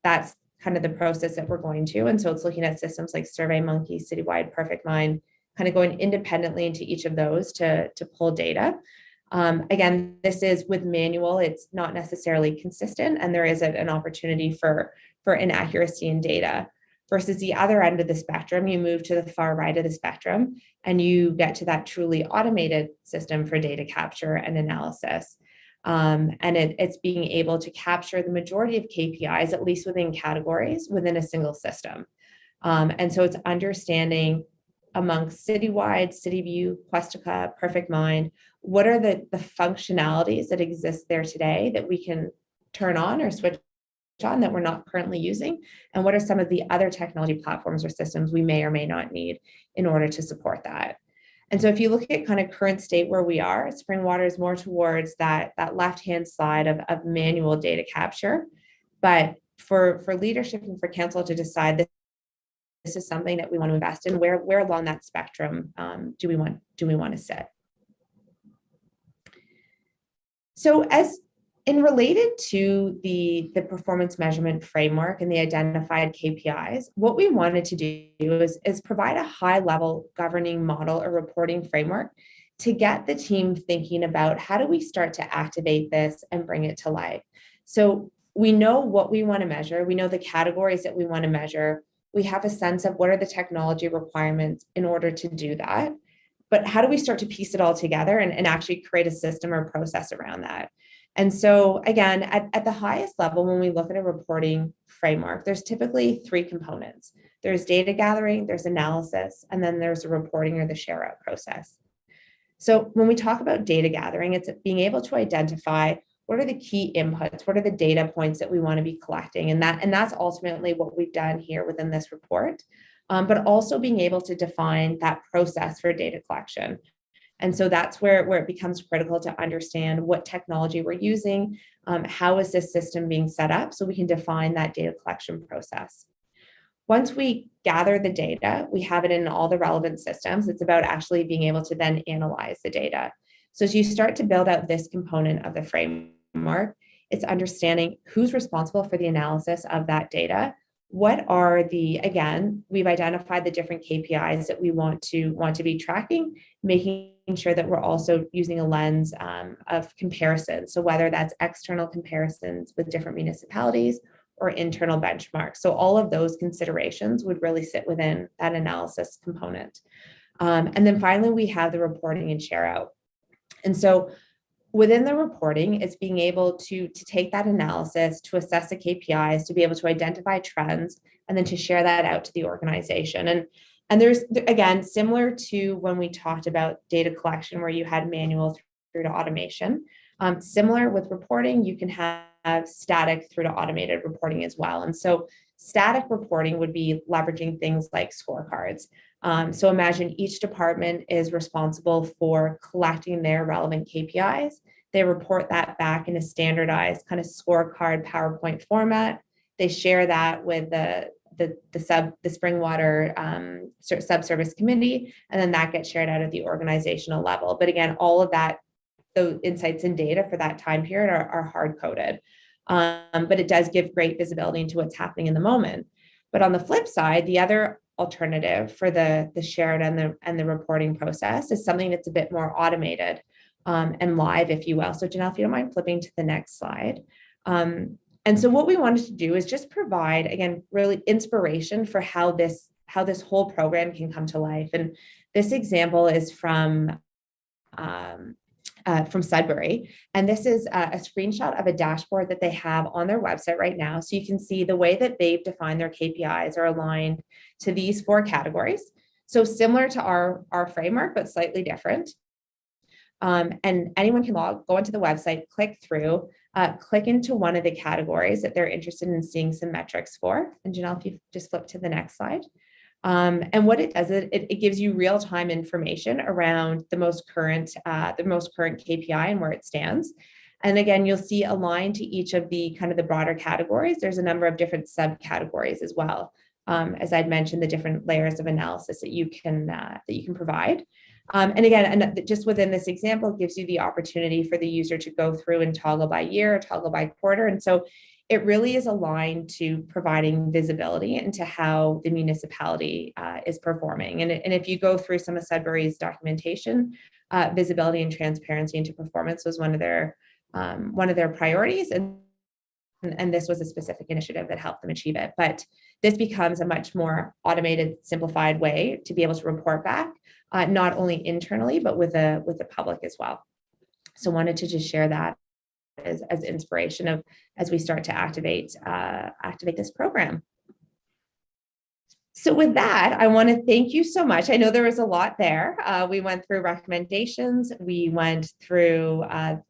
that's kind of the process that we're going to. And so it's looking at systems like SurveyMonkey, Citywide, Perfect Mind, kind of going independently into each of those to pull data. Again, this is with manual, it's not necessarily consistent, and there is an opportunity for inaccuracy in data. Versus the other end of the spectrum, you move to the far right of the spectrum, and you get to that truly automated system for data capture and analysis. And it's being able to capture the majority of KPIs, at least within categories, within a single system. And so it's understanding amongst Citywide, CityView, Questica, Perfect Mind, what are the functionalities that exist there today that we can turn on or switch on that we're not currently using? And what are some of the other technology platforms or systems we may or may not need in order to support that? And so if you look at kind of current state where we are, Springwater is more towards that left-hand side of manual data capture. But for leadership and for council to decide this is something that we want to invest in, where along that spectrum do we want to sit? So as in related to the performance measurement framework and the identified KPIs, what we wanted to do is provide a high level governing model or reporting framework to get the team thinking about how do we start to activate this and bring it to life. So we know what we want to measure. We know the categories that we want to measure. We have a sense of what are the technology requirements in order to do that. But how do we start to piece it all together and actually create a system or process around that? And so again, at the highest level, when we look at a reporting framework, there's typically 3 components. There's data gathering, there's analysis, and then there's the reporting or the share out process. So when we talk about data gathering, it's being able to identify what are the key inputs, what are the data points that we want to be collecting, and that's ultimately what we've done here within this report, but also being able to define that process for data collection. And so that's where it becomes critical to understand what technology we're using, how is this system being set up, so we can define that data collection process. Once we gather the data, we have it in all the relevant systems. It's about actually being able to then analyze the data. So as you start to build out this component of the framework, it's understanding who's responsible for the analysis of that data. What are again, we've identified the different KPIs that we want to be tracking, making sure that we're also using a lens of comparison. So whether that's external comparisons with different municipalities or internal benchmarks. So all of those considerations would really sit within that analysis component. And then finally, we have the reporting and share out. And so within the reporting, it's being able to take that analysis, to assess the KPIs, to be able to identify trends, and then to share that out to the organization. And there's, again, similar to when we talked about data collection, where you had manual through to automation, similar with reporting, you can have static through to automated reporting as well. And so static reporting would be leveraging things like scorecards. So imagine each department is responsible for collecting their relevant KPIs. They report that back in a standardized kind of scorecard PowerPoint format. They share that with the Springwater subservice committee, and then that gets shared out at the organizational level. But again, all of that, those insights and data for that time period are hard coded. But it does give great visibility into what's happening in the moment. But on the flip side, the other alternative for the shared and the reporting process is something that's a bit more automated and live, if you will. So Janelle, if you don't mind flipping to the next slide. And so what we wanted to do is just provide, again, really inspiration for how this whole program can come to life. And this example is from Sudbury. And this is a screenshot of a dashboard that they have on their website right now. So you can see the way that they've defined their KPIs are aligned to these 4 categories. So similar to our framework, but slightly different. And anyone can go into the website, click through, click into one of the categories that they're interested in seeing some metrics for. And Janelle, if you just flip to the next slide. And what it does, it gives you real-time information around the most current KPI and where it stands. And again, you'll see aligned to each of the kind of the broader categories, there's a number of different subcategories as well. As I'd mentioned, the different layers of analysis that you can provide. And again, just within this example, it gives you the opportunity for the user to go through and toggle by year, or toggle by quarter. And so it really is aligned to providing visibility into how the municipality is performing. And if you go through some of Sudbury's documentation, visibility and transparency into performance was one of their priorities. And this was a specific initiative that helped them achieve it. But this becomes a much more automated, simplified way to be able to report back, not only internally, but with the public as well. So wanted to just share that as inspiration as we start to activate this program. So with that, I want to thank you so much. I know there was a lot there. We went through recommendations, we went through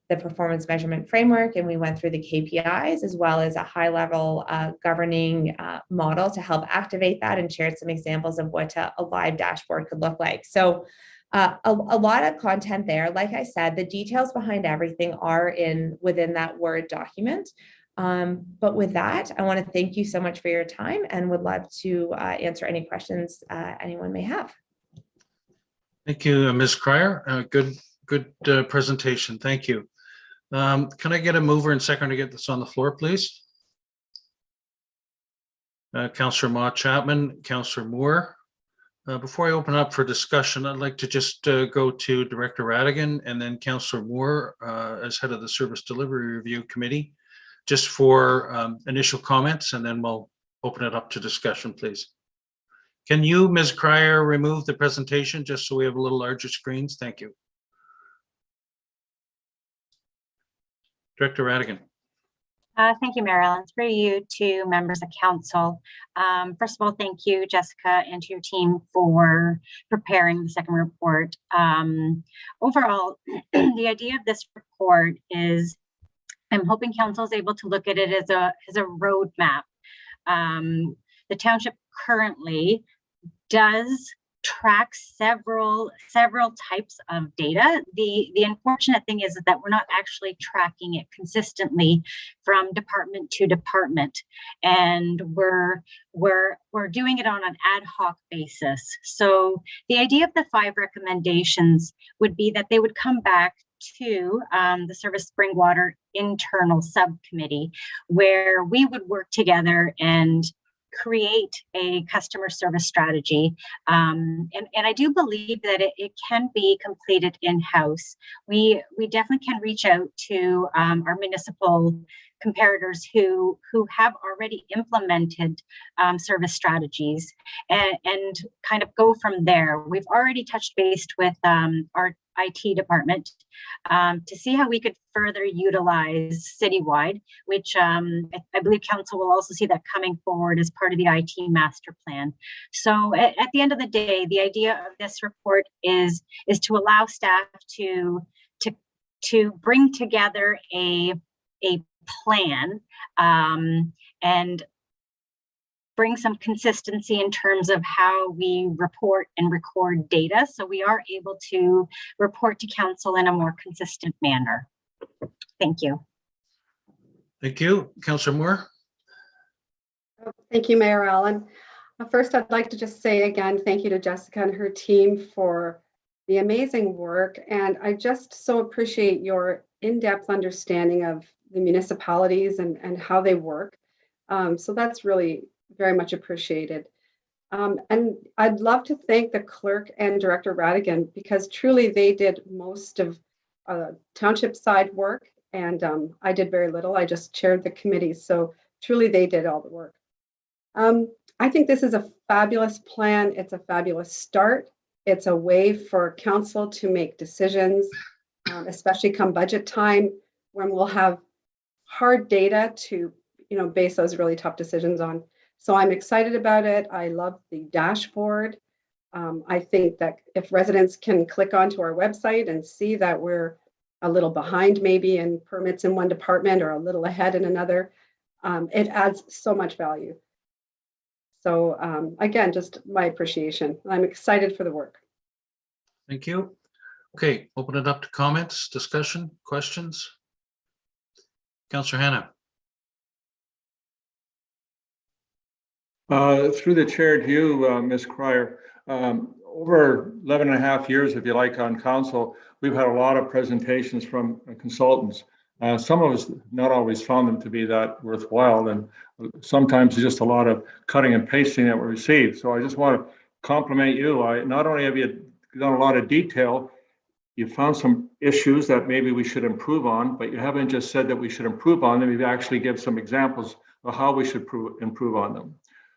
the performance measurement framework, and we went through the KPIs, as well as a high-level governing model to help activate that, and shared some examples of what a live dashboard could look like. So a lot of content there. Like I said, the details behind everything are within that Word document. But with that, I want to thank you so much for your time, and would love to answer any questions anyone may have. Thank you, Ms. Cryer. Good presentation. Thank you. Can I get a mover and second to get this on the floor, please? Councillor Ma Chapman, Councillor Moore. Before I open up for discussion, I'd like to just go to Director Radigan and then Councillor Moore as head of the Service Delivery Review Committee, just for initial comments, and then we'll open it up to discussion, please. Can you, Ms. Cryer, remove the presentation just so we have a little larger screens? Thank you. Director Radigan. Thank you, Marilyn. Through you to members of council. First of all, thank you, Jessica, and to your team for preparing the second report. Overall, the idea of this report is I'm hoping council is able to look at it as a roadmap. The township currently does track several types of data. The unfortunate thing is that we're not actually tracking it consistently from department to department, and we're doing it on an ad hoc basis. So the idea of the 5 recommendations would be that they would come back to the Service Springwater internal subcommittee, where we would work together and create a customer service strategy. And I do believe that it can be completed in-house. We definitely can reach out to our municipal comparators who have already implemented service strategies and kind of go from there. We've already touched base with our IT department to see how we could further utilize citywide, which I believe council will also see that coming forward as part of the IT master plan. So at the end of the day, the idea of this report is to allow staff to bring together a plan and bring some consistency in terms of how we report and record data, so we are able to report to council in a more consistent manner. Thank you. Thank you. Councillor Moore. Thank you, Mayor Allen. First, I'd like to just say again, thank you to Jessica and her team for the amazing work. And I just so appreciate your in-depth understanding of the municipalities and how they work. So that's really very much appreciated. And I'd love to thank the clerk and Director Radigan, because truly they did most of township side work, and I did very little. I just chaired the committee. So truly they did all the work. I think this is a fabulous plan. It's a fabulous start. It's a way for council to make decisions, especially come budget time, when we'll have hard data to, base those really tough decisions on. So I'm excited about it. I love the dashboard. I think that if residents can click onto our website and see that we're a little behind maybe in permits in one department or a little ahead in another, it adds so much value. So again, just my appreciation. I'm excited for the work. Thank you. Okay, open it up to comments, discussion, questions. Councillor Hannah. Through the chair to you, Ms. Cryer, over 11 and a half years, if you like, on council, we've had a lot of presentations from consultants. Some of us not always found them to be that worthwhile, and sometimes it's just a lot of cutting and pasting that we received. So I just want to compliment you. Not only have you done a lot of detail, you found some issues that maybe we should improve on, but you haven't just said that we should improve on them. You've actually give some examples of how we should improve on them.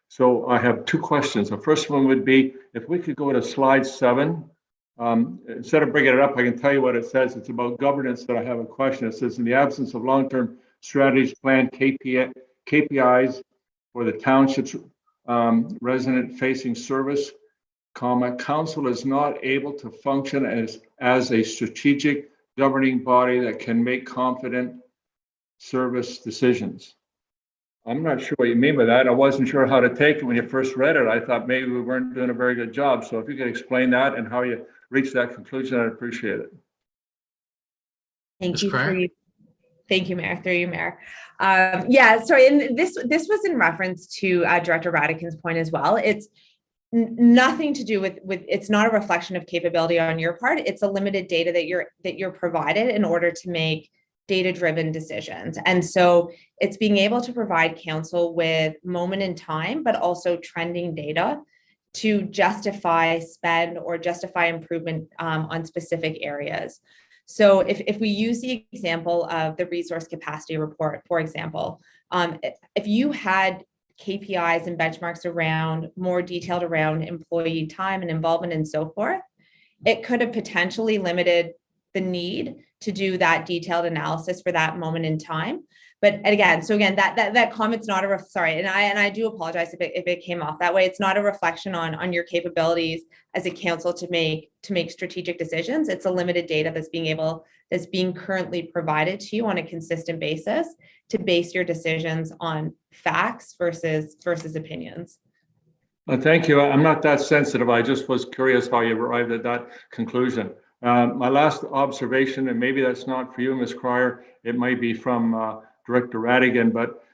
So I have two questions. The first one would be, if we could go to slide 7. Instead of bringing it up, I can tell you what it says. It's about governance that I have a question. It says, in the absence of long-term strategies, plan KPIs for the township's resident-facing service, council is not able to function as a strategic governing body that can make confident service decisions. I'm not sure what you mean by that. I wasn't sure how to take it when you first read it. I thought maybe we weren't doing a very good job. So if you could explain that and how you reached that conclusion, I'd appreciate it. Thank Ms. Cryer? Thank you, Mayor. Through you, Mayor. Yeah, sorry. And this was in reference to Director Radican's point as well. It's nothing to do with it's not a reflection of capability on your part. It's a limited data that you're provided in order to make data-driven decisions. And so it's being able to provide council with moment in time, but also trending data to justify spend or justify improvement on specific areas. So if we use the example of the resource capacity report, for example, if you had KPIs and benchmarks around more detailed around employee time and involvement and so forth, it could have potentially limited the need to do that detailed analysis for that moment in time. But again, that comment's not sorry, and I do apologize if it came off that way. It's not a reflection on your capabilities as a council to make strategic decisions. It's a limited data that's being currently provided to you on a consistent basis to base your decisions on facts versus opinions. Thank you. I'm not that sensitive. I just was curious how you arrived at that conclusion. My last observation, and maybe that's not for you, Ms. Cryer, it might be from Director Radigan, but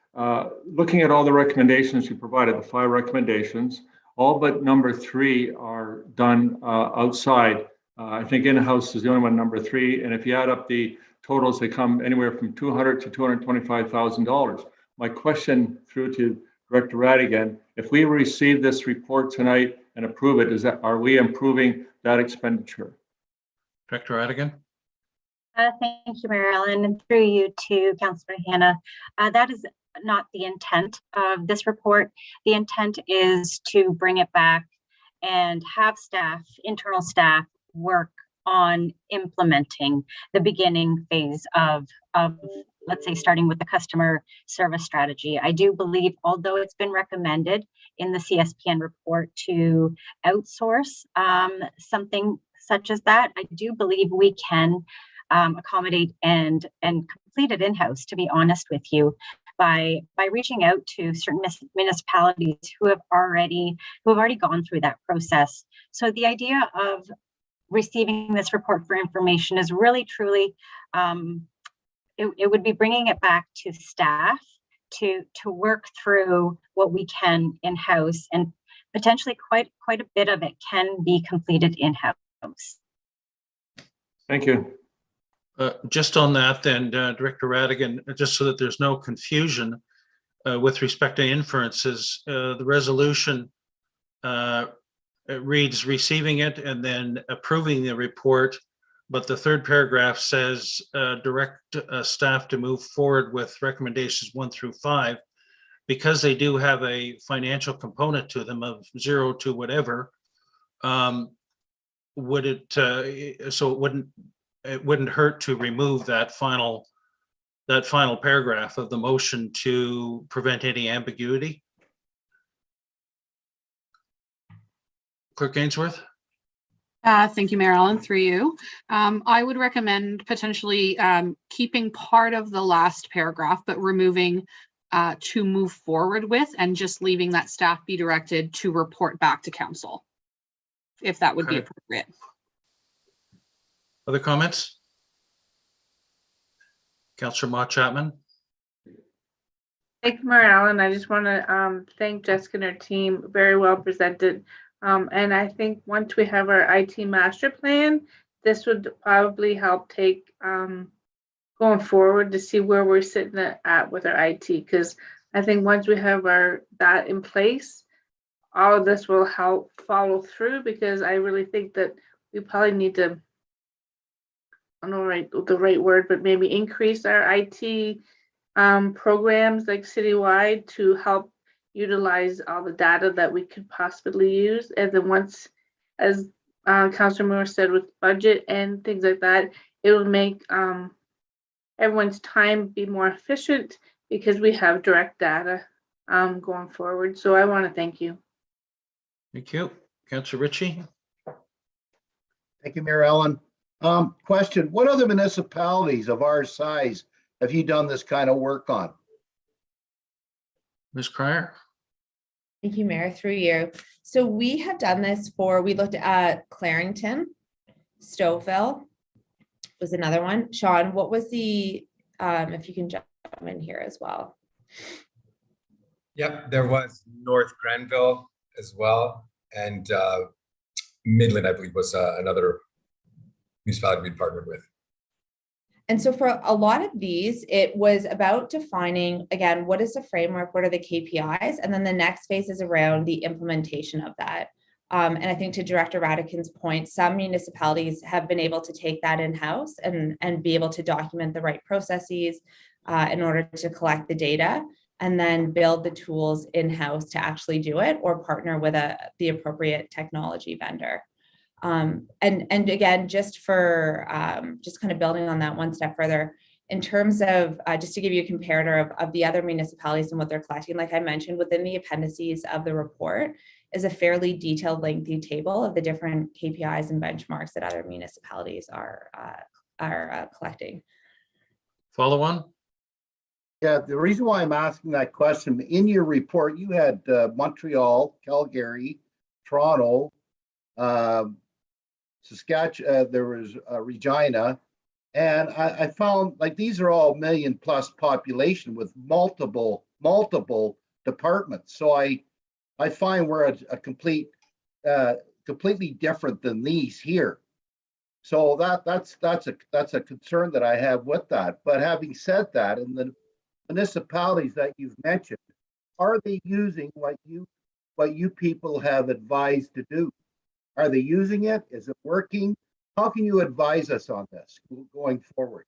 looking at all the recommendations you provided, the 5 recommendations, all but number 3 are done outside. I think in-house is the only one, number 3, and if you add up the totals, they come anywhere from $200,000 to $225,000. My question through to Director Radigan, if we receive this report tonight and approve it, are we improving that expenditure? Director Radigan. Thank you, Mary Ellen, and through you to Councillor Hannah. That is not the intent of this report. The intent is to bring it back and have staff, internal staff, work on implementing the beginning phase of let's say, starting with the customer service strategy. I do believe, although it's been recommended in the CSPN report to outsource something such as that, I do believe we can accommodate and complete it in-house, to be honest with you, by reaching out to certain municipalities who have already gone through that process. So the idea of receiving this report for information is really truly it would be bringing it back to staff to work through what we can in-house, and potentially quite a bit of it can be completed in-house. Thank you. Just on that then, Director Radigan, just so that there's no confusion with respect to inferences, the resolution it reads receiving it and then approving the report, but the third paragraph says direct staff to move forward with recommendations 1 through 5, because they do have a financial component to them of 0 to whatever. would it, so it wouldn't hurt to remove that final paragraph of the motion to prevent any ambiguity? Clerk Ainsworth? Thank you, Mayor Allen, through you. I would recommend potentially keeping part of the last paragraph, but removing to move forward with, and just leaving that staff be directed to report back to council, if that would be Okay. appropriate. Other comments? Councillor Mott Chapman? Thank you, Mayor Allen. I just want to thank Jessica and her team. Very well presented. And I think once we have our IT master plan, this would probably help take going forward to see where we're sitting at with our IT. Because I think once we have that in place, all of this will help follow through, because I really think that we probably need to, I don't know the right word, but maybe increase our IT programs like citywide to help utilize all the data that we could possibly use. And then once, as Councilor Moore said, with budget and things like that, it will make everyone's time be more efficient, because we have direct data going forward. So I want to thank you. Thank you. Councillor Ritchie? Thank you, Mayor Allen. Question, what other municipalities of our size have you done this kind of work on? Ms. Cryer? Thank you, Mayor, through you. So we have done this we looked at Clarington, Stouffville was another one. Sean, what was the, if you can jump in here as well. Yep, there was North Grenville as well, and Midland, I believe, was another municipality we partnered with. And so for a lot of these, it was about defining, again, what is the framework, what are the KPIs? And then the next phase is around the implementation of that. And I think to Director Radican's point, some municipalities have been able to take that in-house and be able to document the right processes in order to collect the data, and then build the tools in-house to actually do it, or partner with the appropriate technology vendor. And again, just for just kind of building on that one step further, in terms of just to give you a comparator of the other municipalities and what they're collecting, like I mentioned, within the appendices of the report is a fairly detailed, lengthy table of the different KPIs and benchmarks that other municipalities are collecting. Follow on? Yeah, the reason why I'm asking that question, in your report, you had Montreal, Calgary, Toronto, Saskatchewan, there was Regina, and I found like these are all million plus population with multiple departments. So I find we're a completely different than these here. So that's a concern that I have with that. But having said that, in the municipalities that you've mentioned, are they using what you people have advised to do? Are they using it? Is it working? How can you advise us on this going forward?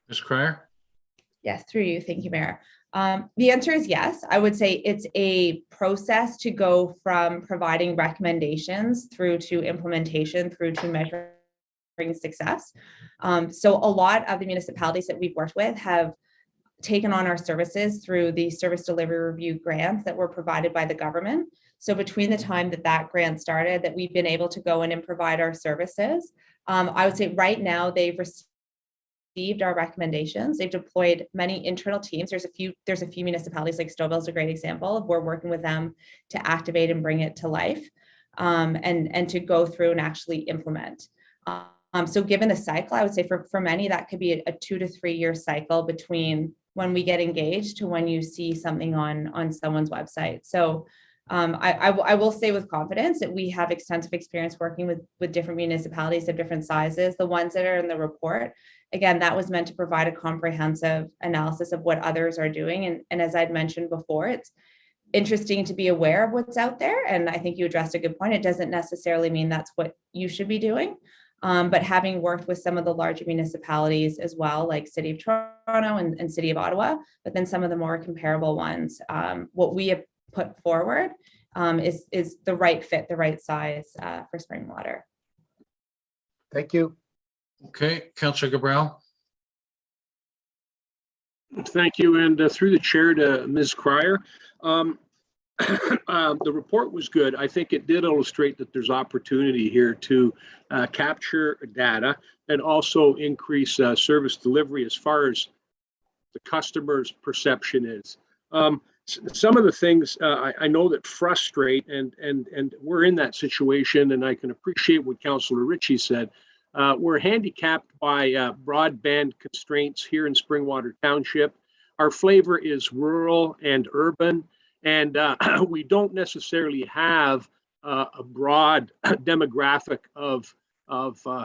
Ms. Cryer? Yes, through you. Thank you, Mayor. The answer is yes. I would say it's a process to go from providing recommendations through to implementation, through to measuring success. So a lot of the municipalities that we've worked with have taken on our services through the service delivery review grants that were provided by the government. So between the time that grant started, that we've been able to go in and provide our services, I would say right now they've received our recommendations. They've deployed many internal teams. There's a few municipalities, like Stouffville is a great example of we're working with them to activate and bring it to life, and to go through and actually implement. So given the cycle, I would say for many that could be a 2 to 3 year cycle between when we get engaged to when you see something on someone's website. So I will say with confidence that we have extensive experience working with different municipalities of different sizes. The ones that are in the report, again, that was meant to provide a comprehensive analysis of what others are doing. And as I'd mentioned before, it's interesting to be aware of what's out there. And I think you addressed a good point. It doesn't necessarily mean that's what you should be doing. But having worked with some of the larger municipalities as well, like City of Toronto and City of Ottawa, but then some of the more comparable ones, what we have put forward is the right fit, the right size for spring water. Thank you. Okay, Councillor Cabral. Thank you, and through the chair to Ms. Cryer. The report was good. I think it did illustrate that there's opportunity here to capture data and also increase service delivery as far as the customer's perception is. Some of the things I know that frustrate, and we're in that situation, and I can appreciate what Councillor Ritchie said. We're handicapped by broadband constraints here in Springwater Township. Our flavor is rural and urban, and we don't necessarily have a broad demographic of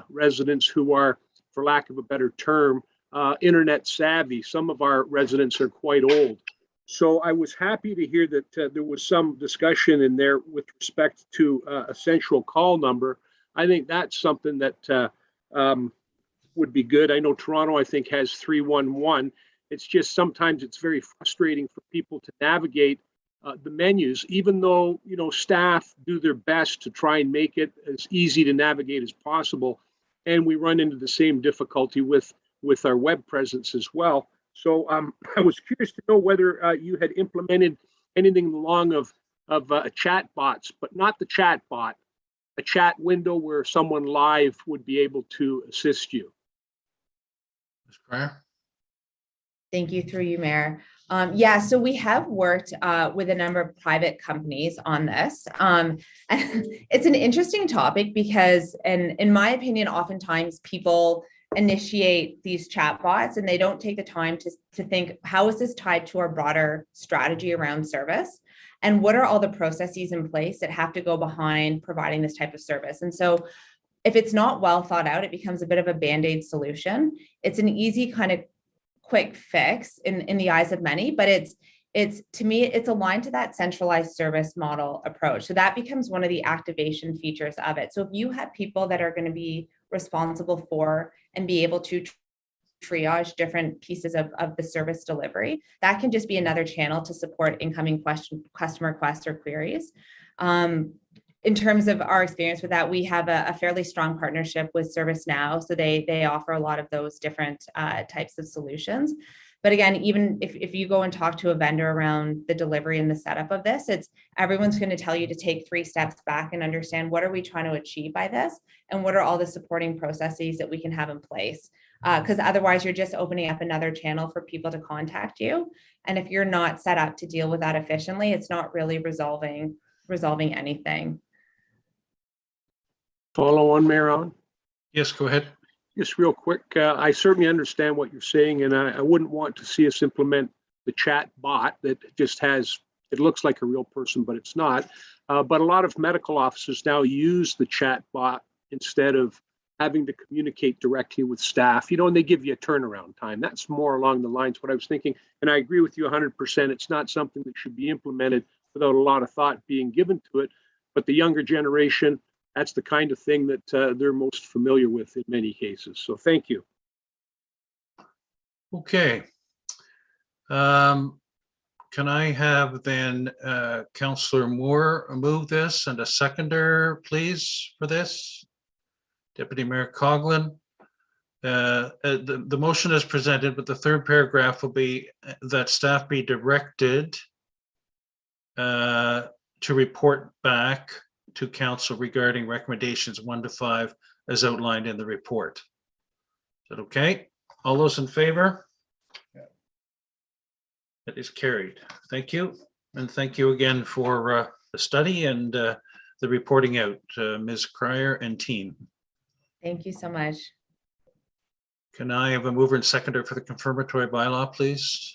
residents who are, for lack of a better term, internet savvy. Some of our residents are quite old. So I was happy to hear that there was some discussion in there with respect to a central call number. I think that's something that would be good. I know Toronto, I think, has 311. It's just sometimes it's very frustrating for people to navigate the menus, even though, you know, staff do their best to try and make it as easy to navigate as possible. And we run into the same difficulty with our web presence as well. So I was curious to know whether you had implemented anything along of chat bots, but not the chat bot, a chat window where someone live would be able to assist you. Ms. Cryer. Thank you, through you, Mayor. Yeah, so we have worked with a number of private companies on this. It's an interesting topic because, and in my opinion, oftentimes people initiate these chatbots and they don't take the time to think, how is this tied to our broader strategy around service? And what are all the processes in place that have to go behind providing this type of service? And so if it's not well thought out, it becomes a bit of a band-aid solution. It's an easy kind of quick fix in the eyes of many, but it's to me, it's aligned to that centralized service model approach. So that becomes one of the activation features of it. So if you have people that are going to be responsible for and be able to triage different pieces of the service delivery, that can just be another channel to support incoming customer requests or queries. In terms of our experience with that, we have a fairly strong partnership with ServiceNow. So they offer a lot of those different types of solutions. But again, even if you go and talk to a vendor around the delivery and the setup of this, everyone's going to tell you to take 3 steps back and understand, what are we trying to achieve by this? And what are all the supporting processes that we can have in place? Because otherwise you're just opening up another channel for people to contact you. And if you're not set up to deal with that efficiently, it's not really resolving anything. Follow on, Mayor Allen? Yes, go ahead. Just real quick, I certainly understand what you're saying, and I wouldn't want to see us implement the chat bot that just has, it looks like a real person, but it's not. But a lot of medical offices now use the chat bot instead of having to communicate directly with staff, you know, and they give you a turnaround time. That's more along the lines what I was thinking. And I agree with you 100%. It's not something that should be implemented without a lot of thought being given to it. But the younger generation, that's the kind of thing that they're most familiar with in many cases. So thank you. Okay. Can I have then Councillor Moore move this and a seconder, please, for this? Deputy Mayor Coughlin. The motion is presented, but the third paragraph will be that staff be directed to report back to council regarding recommendations 1 to 5 as outlined in the report. Is that okay? All those in favor? Yeah. That is carried. Thank you. And thank you again for the study and the reporting out, Ms. Cryer and team. Thank you so much. Can I have a mover and seconder for the confirmatory bylaw, please?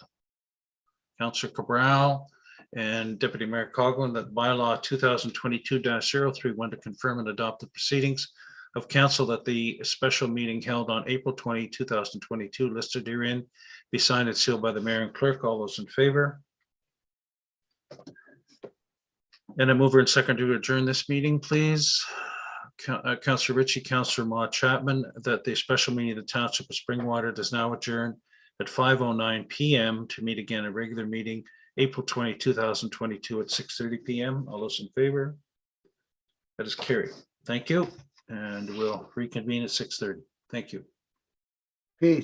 Councillor Cabral and Deputy Mayor Coughlin, that bylaw 2022-031 to confirm and adopt the proceedings of council that the special meeting held on April 20, 2022 listed herein be signed and sealed by the mayor and clerk. All those in favor? And a mover and seconder to adjourn this meeting, please. Councillor Ritchie, Councillor Ma Chapman, that the special meeting of the Township of Springwater does now adjourn at 5:09 p.m. to meet again a regular meeting April 20, 2022 at 6:30 p.m. All those in favor? That is carried. Thank you. and we'll reconvene at 6:30. Thank you. Peace.